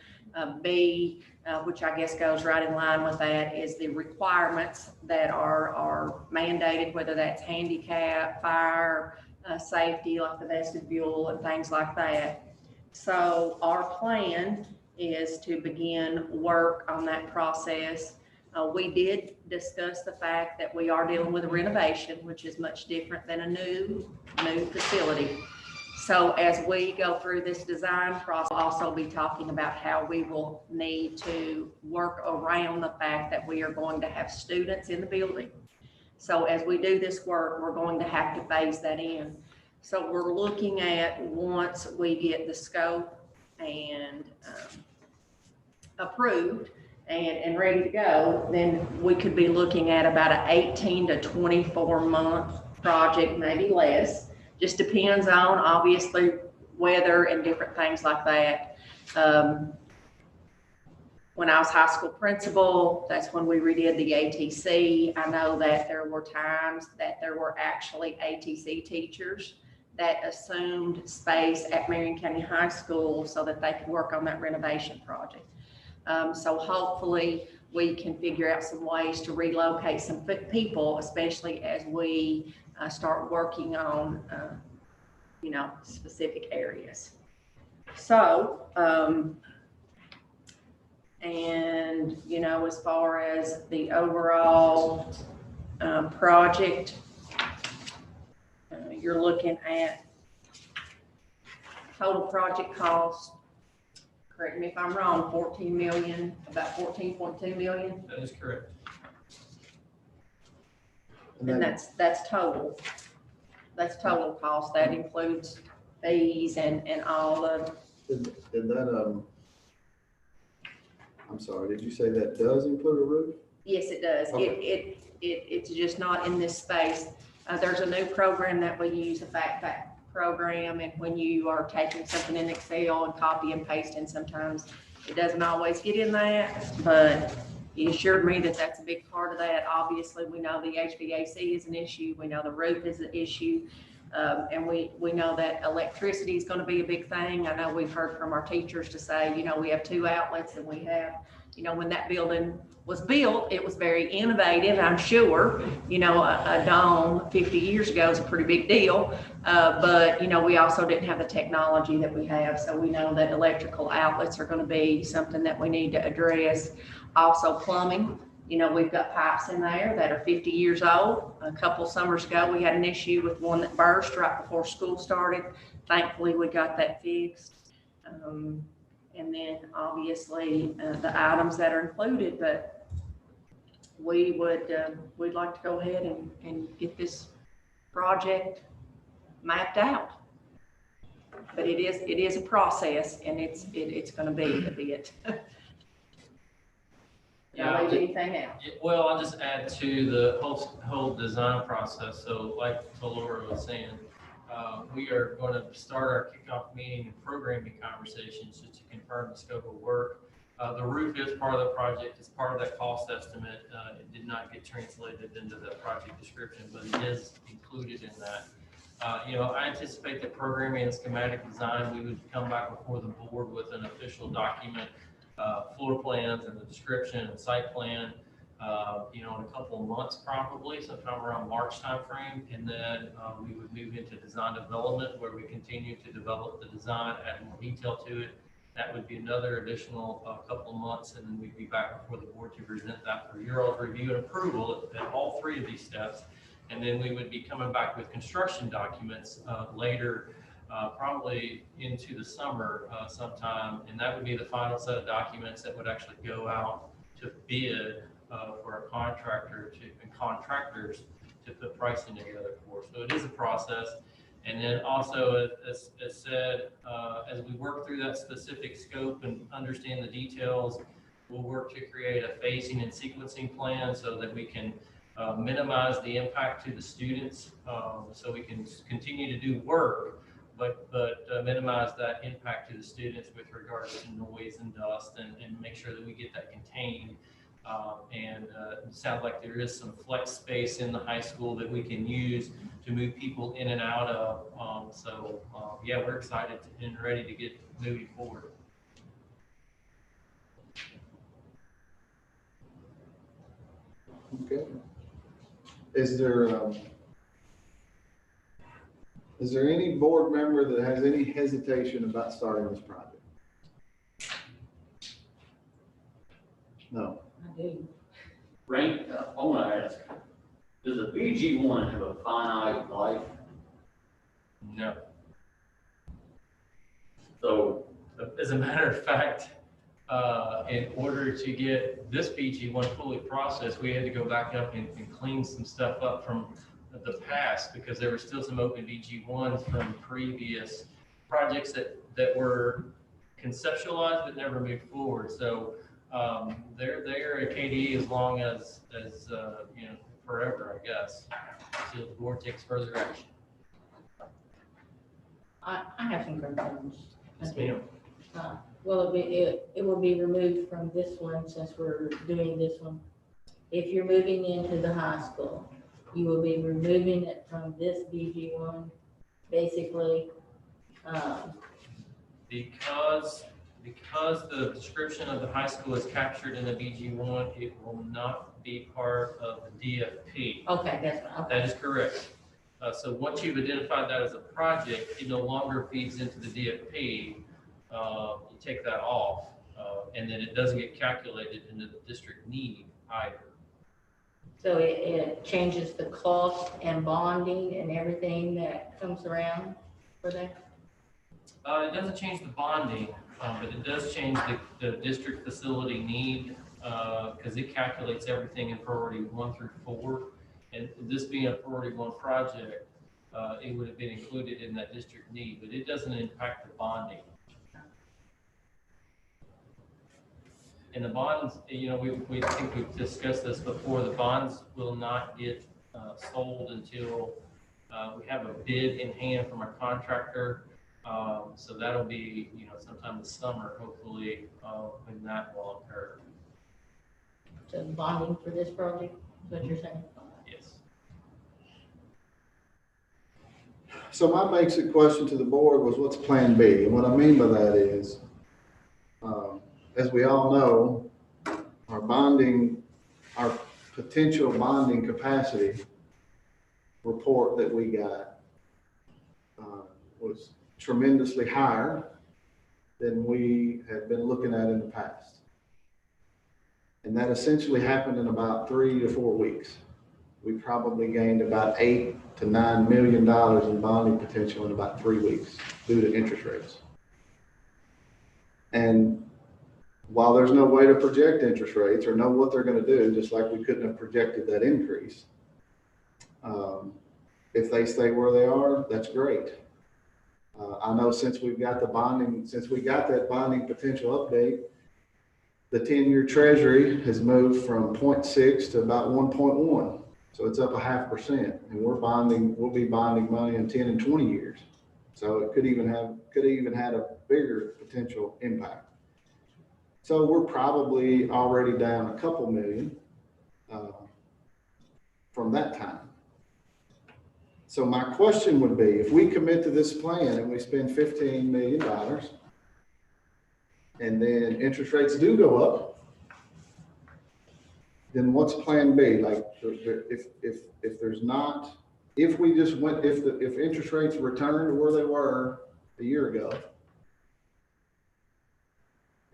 B, which I guess goes right in line with that, is the requirements that are mandated, whether that's handicap, fire, safety, like the vestibule and things like that. So our plan is to begin work on that process. We did discuss the fact that we are dealing with a renovation, which is much different than a new facility. So as we go through this design process, we'll also be talking about how we will need to work around the fact that we are going to have students in the building. So as we do this work, we're going to have to phase that in. So we're looking at, once we get the scope and approved and ready to go, then we could be looking at about an 18 to 24 month project, maybe less. Just depends on, obviously, weather and different things like that. When I was high school principal, that's when we redid the ATC. I know that there were times that there were actually ATC teachers that assumed space at Marion County High School so that they could work on that renovation project. So hopefully we can figure out some ways to relocate some people, especially as we start working on, specific areas. So, as far as the overall project, you're looking at total project cost, correct me if I'm wrong, 14 million, about 14.2 million. That is correct. And that's total. That's total cost. That includes fees and all of. Did that, I'm sorry, did you say that does include a roof? Yes, it does. Okay. It's just not in this space. There's a new program that we use, a fact program, and when you are taking something in Excel and copy and pasting, sometimes it doesn't always get in that, but he assured me that that's a big part of that. Obviously, we know the HVAC is an issue. We know the roof is an issue. And we know that electricity is going to be a big thing. I know we've heard from our teachers to say, we have 2 outlets, and we have, when that building was built, it was very innovative, I'm sure. A dome 50 years ago is a pretty big deal. But, we also didn't have the technology that we have. So we know that electrical outlets are going to be something that we need to address. Also plumbing. We've got pipes in there that are 50 years old. A couple summers ago, we had an issue with one that burst right before school started. Thankfully, we got that fixed. And then obviously the items that are included, but we would, we'd like to go ahead and get this project mapped out. But it is a process, and it's gonna be a bit. Yeah, Anything else? well, I'll just add to the whole design process. So like Laura was saying, we are going to start our kickoff meeting and programming conversations just to confirm the scope of work. The roof is part of the project. It's part of that cost estimate. It did not get translated into the project description, but it is included in that. I anticipate that programming and schematic design, we would come back before the board with an official document, floor plans and the description and site plan, in a couple of months, probably sometime around March timeframe. And then we would move into design development, where we continue to develop the design, add more detail to it. That would be another additional couple of months, and then we'd be back before the board to present that for your all's review and approval at all three of these steps. And then we would be coming back with construction documents later, probably into the summer sometime, and that would be the final set of documents that would actually go out to bid for a contractor and contractors to put pricing together for. So it is a process. And then also, as said, as we work through that specific scope and understand the details, we'll work to create a phasing and sequencing plan so that we can minimize the impact to the students, so we can continue to do work, but minimize that impact to the students with regards to noise and dust, and make sure that we get that contained. It sounds like there is some flex space in the high school that we can use to move people in and out of. Yeah, we're excited and ready to get moving forward. Okay. Is there any board member that has any hesitation about starting this project? No. I do. Rank, I want to ask, does a BG1 have a finite life? No. So, As a matter of fact, in order to get this BG1 fully processed, we had to go back up and clean some stuff up from the past, because there were still some open BG1s from previous projects that were conceptualized but never moved forward. So they're at KDE as long as forever, I guess, until the board takes further action. I have some concerns. Yes, ma'am. Well, it will be removed from this one, since we're doing this one. If you're moving into the high school, you will be removing it from this BG1, basically. Because the description of the high school is captured in the BG1, it will not be part of the DFP. Okay, that's right. Okay. That is correct. So once you've identified that as a project, it no longer feeds into the DFP. You take that off, and then it doesn't get calculated into the district need either. So it changes the cost and bonding and everything that comes around for that? It doesn't change the bonding, but it does change the district facility need, because it calculates everything in priority 1 through 4. And this being a priority 1 project, it would have been included in that district need, but it doesn't impact the bonding. And the bonds, we think we've discussed this before, the bonds will not get sold until we have a bid in hand from our contractor. So that'll be, sometime this summer, hopefully, when that will occur. So bonding for this project, is what you're saying? Yes. So my basic question to the board was, what's plan B? And what I mean by that is, as we all know, our potential bonding capacity report that we got was tremendously higher than we had been looking at in the past. And that essentially happened in about 3 to 4 weeks. We probably gained about $8 to $9 million in bonding potential in about 3 weeks due to interest rates. And while there's no way to project interest rates or know what they're gonna do, just like we couldn't have projected that increase, if they stay where they are, that's great. I know since we got that bonding potential update, the 10-year treasury has moved from 0.6 to about 1.1. So it's up 0.5%, and we'll be bonding money in 10 and 20 years. So it could even had a bigger potential impact. So we're probably already down a couple million from that time. So my question would be, if we commit to this plan and we spend $15 million, and then interest rates do go up, then what's plan B? Like, if there's not, if we just went, if interest rates return to where they were a year ago,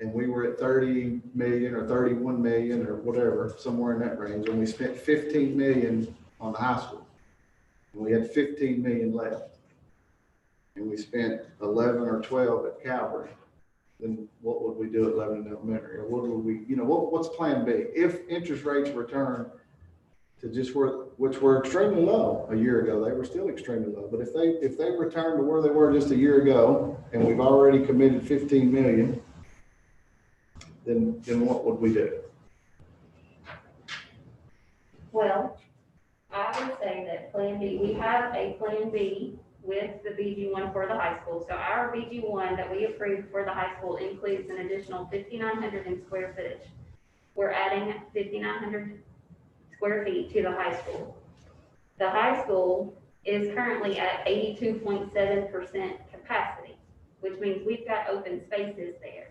and we were at 30 million or 31 million or whatever, somewhere in that range, and we spent 15 million on the high school, and we had 15 million left, and we spent 11 or 12 at Calvary, then what would we do at Lebanon Elementary? Or what would we, what's plan B? If interest rates return to just which were extremely low a year ago, they were still extremely low. But if they return to where they were just a year ago, and we've already committed 15 million, then what would we do? Well, I would say that plan B, we have a plan B with the BG1 for the high school. So our BG1 that we approved for the high school includes an additional 5,900 in square footage. We're adding 5,900 square feet to the high school. The high school is currently at 82.7% capacity, which means we've got open spaces there.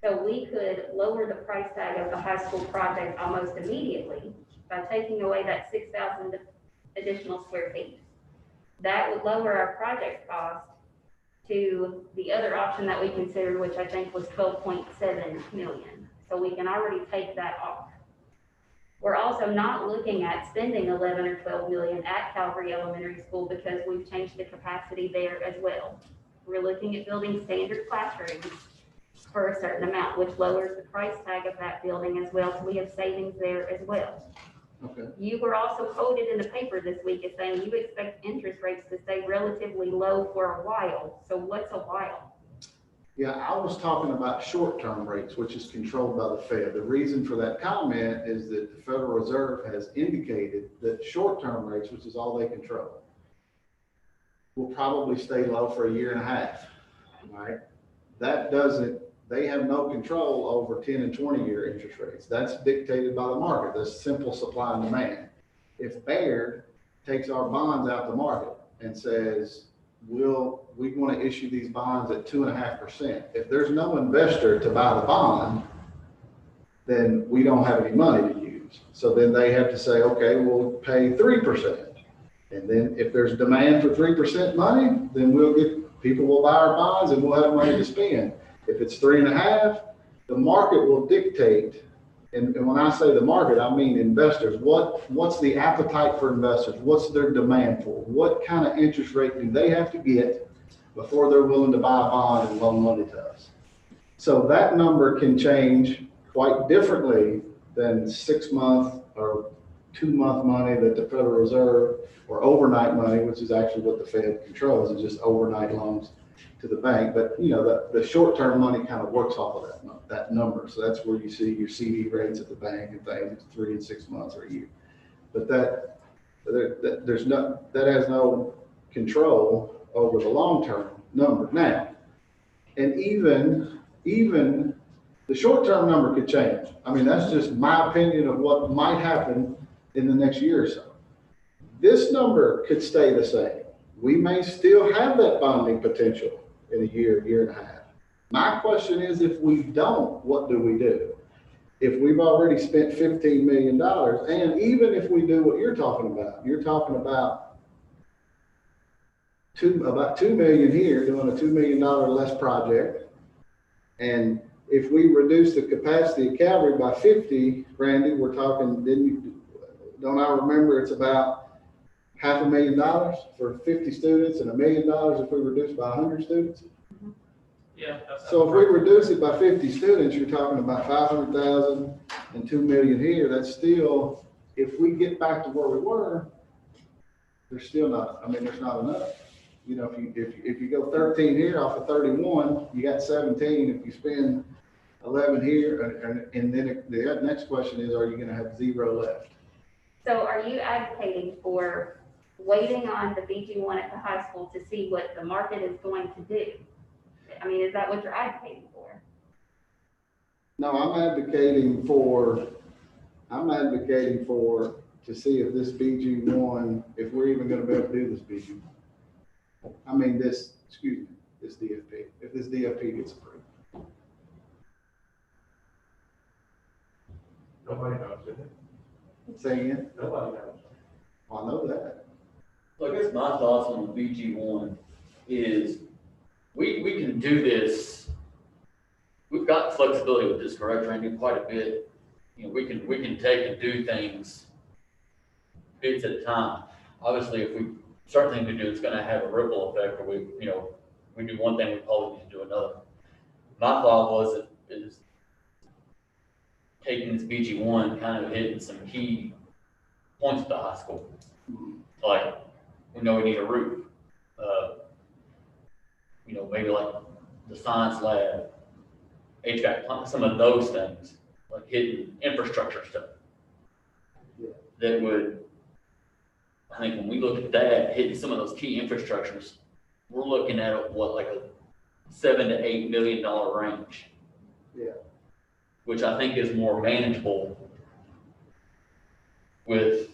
So we could lower the price tag of the high school project almost immediately by taking away that 6,000 additional square feet. That would lower our project cost to the other option that we considered, which I think was 12.7 million. So we can already take that off. We're also not looking at spending 11 or 12 million at Calvary Elementary School because we've changed the capacity there as well. We're looking at building standard classrooms for a certain amount, which lowers the price tag of that building as well. So we have savings there as well. Okay. You were also quoted in the paper this week as saying you expect interest rates to stay relatively low for a while. So what's a while? Yeah, I was talking about short-term rates, which is controlled by the Fed. The reason for that comment is that the Federal Reserve has indicated that short-term rates, which is all they control, will probably stay low for a year and a half, right? They have no control over 10 and 20-year interest rates. That's dictated by the market. That's simple supply and demand. If Baird takes our bonds out the market and says, we want to issue these bonds at 2.5%. If there's no investor to buy the bond, then we don't have any money to use. So then they have to say, okay, we'll pay 3%. And then if there's demand for 3% money, then people will buy our bonds and we'll have money to spend. If it's 3.5%, the market will dictate. And when I say the market, I mean investors. What's the appetite for investors? What's their demand for? What kind of interest rate do they have to get before they're willing to buy a bond and loan money to us? So that number can change quite differently than 6-month or 2-month money that the Federal Reserve, or overnight money, which is actually what the Fed controls, is just overnight loans to the bank. But the short-term money kind of works off of that number. So that's where you see your CD rates at the bank and things. It's 3 and 6 months or a year. But that has no control over the long-term number now. And even the short-term number could change. I mean, that's just my opinion of what might happen in the next year or so. This number could stay the same. We may still have that bonding potential in a year and a half. My question is, if we don't, what do we do? If we've already spent $15 million, and even if we do what you're talking about about $2 million here, doing a $2 million less project. And if we reduce the capacity of Calvary by 50, Randy, we're talking, don't I remember it's about $500,000 for 50 students and $1 million if we reduce by 100 students? Yeah. So if we reduce it by 50 students, you're talking about 500,000 and 2 million here. That's still, if we get back to where we were, there's still not, I mean, there's not enough. You know, if you go 13 here off of 31, you got 17. If you spend 11 here, and then the next question is, are you gonna have 0 left? So are you advocating for waiting on the BG1 at the high school to see what the market is going to do? I mean, is that what you're advocating for? No, I'm advocating for, to see if this BG1, if we're even gonna be able to do this BG1. I mean, this DFP, if this DFP gets approved. Nobody knows, is it? Say again? Nobody knows. I know that. So I guess my thoughts on the BG1 is we can do this. We've got flexibility with this, correct, Randy? Quite a bit. You know, we can take and do things bits at a time. Obviously, if we start things to do, it's going to have a ripple effect. Or we do one thing, we probably need to do another. My thought is taking this BG1, kind of hitting some key points at the high school. Like, we know we need a roof. Maybe like the science lab, HVAC, some of those things, like hitting infrastructure stuff. Yeah. That would, I think when we look at that, hitting some of those key infrastructures, we're looking at what, like a $7 to $8 million range. Yeah. Which I think is more manageable with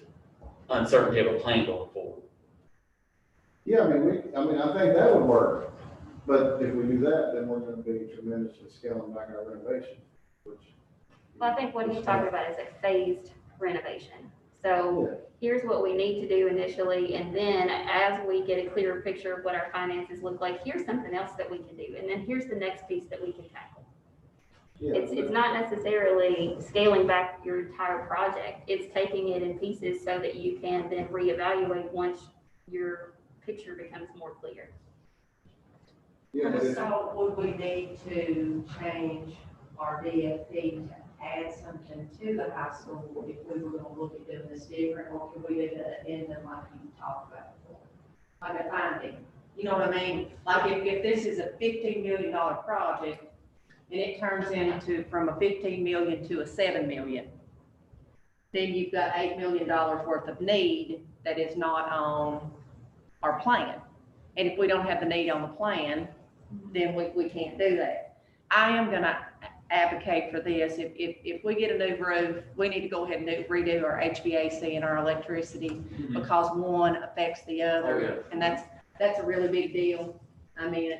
uncertainty of a plan going forward. Yeah, I think that would work. But if we do that, then we're gonna be tremendously scaling back our renovation, which. Well, I think what he's talking about is a phased renovation. So here's what we need to do initially, and then as we get a clearer picture of what our finances look like, here's something else that we can do, and then here's the next piece that we can tackle. Yeah, It's not necessarily scaling back your entire project. It's taking it in pieces so that you can then reevaluate once your picture becomes more clear. yeah, but So would we need to change our DFP to add something to the high school if we were gonna look at doing this different, or could we leave it in them like you talked about before? Like a finding, you know what I mean? Like if this is a $15 million project and it turns into from a 15 million to a 7 million, then you've got $8 million worth of need that is not on our plan. And if we don't have the need on the plan, then we can't do that. I am gonna advocate for this. If we get a new roof, we need to go ahead and redo our HVAC and our electricity, because one affects the other. Oh, yeah. And that's a really big deal. I mean,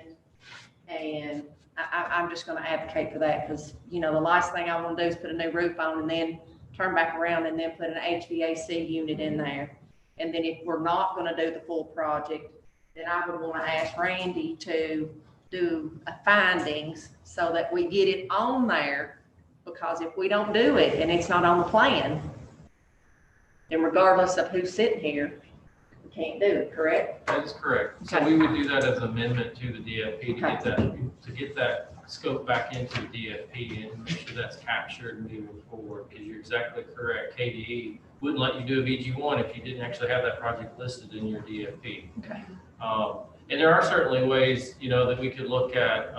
and I'm just gonna advocate for that, because, the last thing I wanna do is put a new roof on and then turn back around and then put an HVAC unit in there. And then if we're not gonna do the full project, then I would wanna ask Randy to do findings so that we get it on there, because if we don't do it and it's not on the plan, then regardless of who's sitting here, we can't do it, correct? That is correct. So Okay. we would do that as an amendment to the DFP to Okay. get that scope back into the DFP and make sure that's captured moving forward, because you're exactly correct. KDE wouldn't let you do a BG1 if you didn't actually have that project listed in your DFP. Okay. And there are certainly ways, that we could look at,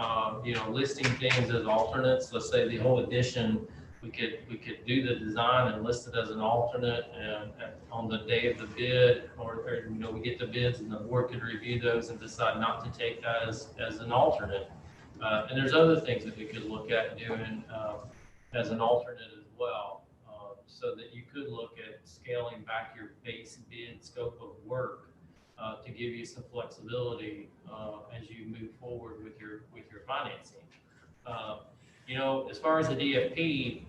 listing things as alternates. Let's say the whole addition, we could do the design and list it as an alternate and on the day of the bid, or we get the bids and the board could review those and decide not to take that as an alternate. And there's other things that we could look at doing as an alternate as well, so that you could look at scaling back your base bid scope of work to give you some flexibility as you move forward with your financing. As far as the DFP,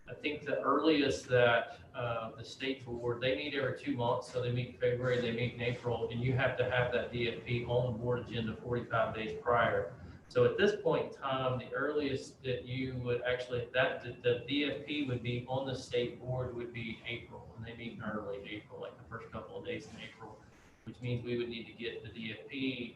I think the earliest that the state board, they meet every 2 months, so they meet in February, they meet in April, and you have to have that DFP on the board agenda 45 days prior. So at this point in time, the earliest that you would actually, the DFP would be on the state board would be April, and they meet in early April, like the first couple of days in April, which means we would need to get the DFP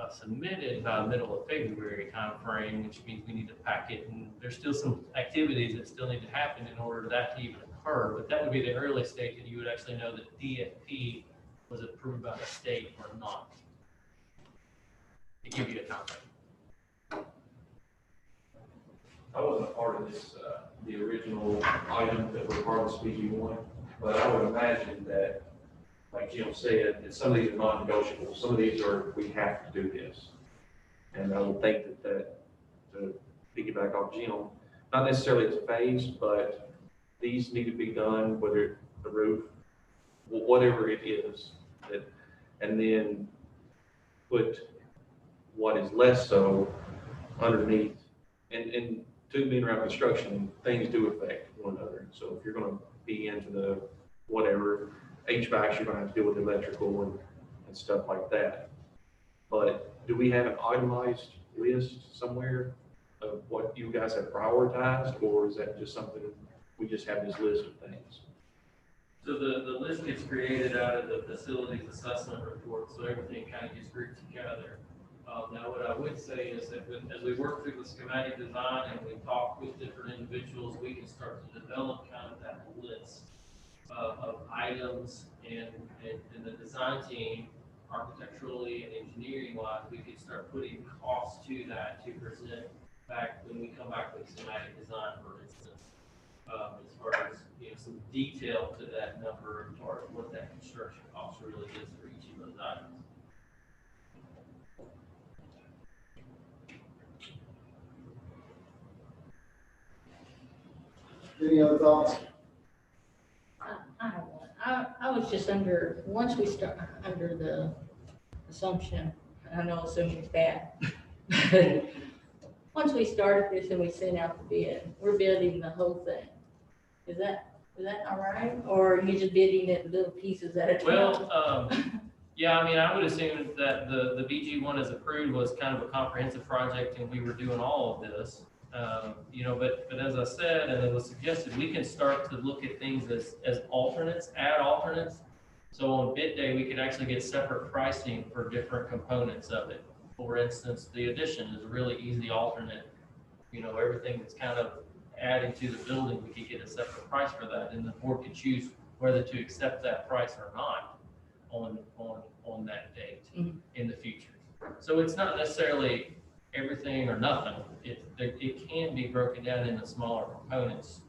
submitted by the middle of February timeframe, which means we need to pack it, and there's still some activities that still need to happen in order for that to even occur, but that would be the earliest date that you would actually know that DFP was approved by the state or not. To give you a timeframe. I wasn't a part of this, the original item that were part of this BG1, but I would imagine that, like Jim said, that some of these are non-negotiable. Some of these are, we have to do this. And I would think that to piggyback off Jim, not necessarily as a phase, but these need to be done, whether the roof, whatever it is, that, and then put what is less so underneath. And to being around construction, things do affect one another. So if you're gonna be into the whatever, HVAC, you're gonna have to deal with electrical and stuff like that. But do we have an itemized list somewhere of what you guys have prioritized, or is that just something, we just have this list of things? So the list gets created out of the facilities assessment report, so everything kind of gets grouped together. Now, what I would say is that as we work through the schematic design and we talk with different individuals, we can start to develop kind of that list of items, and the design team, architecturally and engineering wise, we could start putting costs to that to present back when we come back with schematic design, for instance. As far as, you know, some detail to that number as far as what that construction cost really is for each of those items. Any other thoughts? I have one. I was just under, once we start, under the assumption, I know assuming it's bad. Once we started this and we sent out the bid, we're bidding the whole thing. Is that all right? Or are you just bidding it in little pieces at a time? Well, yeah, I mean, I would assume that the BG1 as approved was kind of a comprehensive project and we were doing all of this. You know, but as I said, and it was suggested, we can start to look at things as alternates, add alternates. So on bid day, we could actually get separate pricing for different components of it. For instance, the addition is a really easy alternate. You know, everything that's kind of adding to the building, we could get a separate price for that, and the board could choose whether to accept that price or not on that date in the future. So it's not necessarily everything or nothing. It can be broken down into smaller components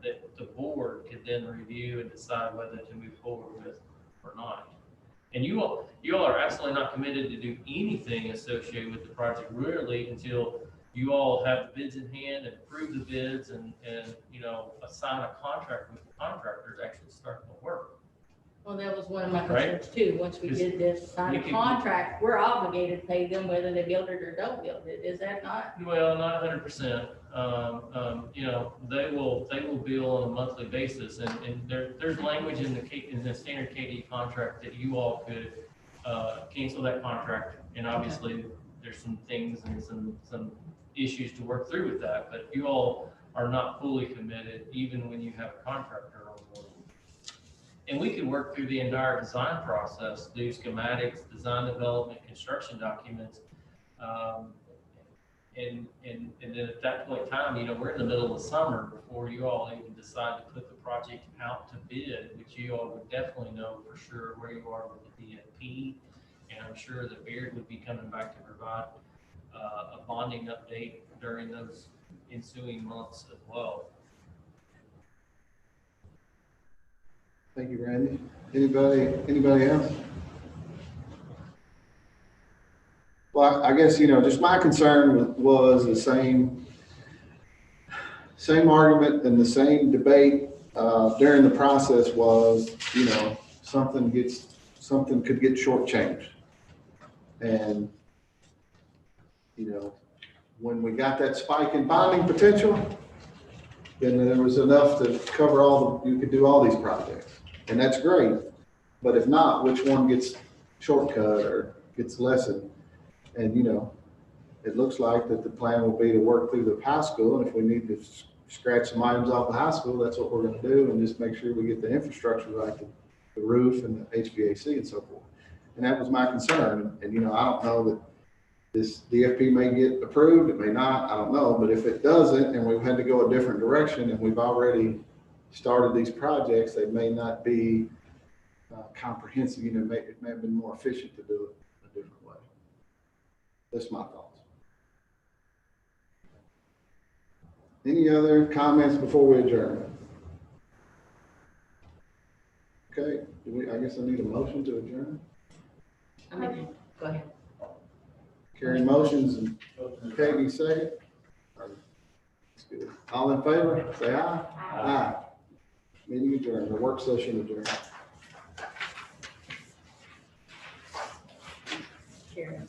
that the board could then review and decide whether to move forward with or not. And you all are absolutely not committed to do anything associated with the project really until you all have the bids in hand and approve the bids and you know, assign a contract with the contractor to actually start the work. Well, that was one of my concerns too. Once we did this, sign a contract, we're obligated to pay them whether they build it or don't build it. Is that not? Well, not 100%. You know, they will bill on a monthly basis, and there's language in the standard KD contract that you all could cancel that contract, and obviously there's some things and some issues to work through with that, but you all are not fully committed even when you have a contractor on board. And we could work through the entire design process, do schematics, design development, construction documents. And then at that point in time, you know, we're in the middle of the summer before you all even decide to put the project out to bid, which you all would definitely know for sure where you are with the DFP. And I'm sure that Beard would be coming back to provide a bonding update during those ensuing months as well. Thank you, Randy. Anybody else? Well, I guess, you know, just my concern was the same argument and the same debate during the process was, you know, something could get shortchanged. And, you know, when we got that spike in bonding potential, then there was enough to cover you could do all these projects. And that's great, but if not, which one gets shortcut or gets lessened? And, you know, it looks like that the plan will be to work through the high school, and if we need to scratch some items off the high school, that's what we're gonna do, and just make sure we get the infrastructure right, the roof and the HVAC and so forth. And that was my concern, and you know, I don't know that This DFP may get approved, it may not, I don't know, but if it doesn't, and we've had to go a different direction, and we've already started these projects, they may not be comprehensive, it may have been more efficient to do it a different way. That's my thoughts. Any other comments before we adjourn? Okay, I guess I need a motion to adjourn. Go ahead. Carrie motions and Katie second. That's good. All in favor, say aye. Aye. Meeting adjourned, the work session adjourned. Karen.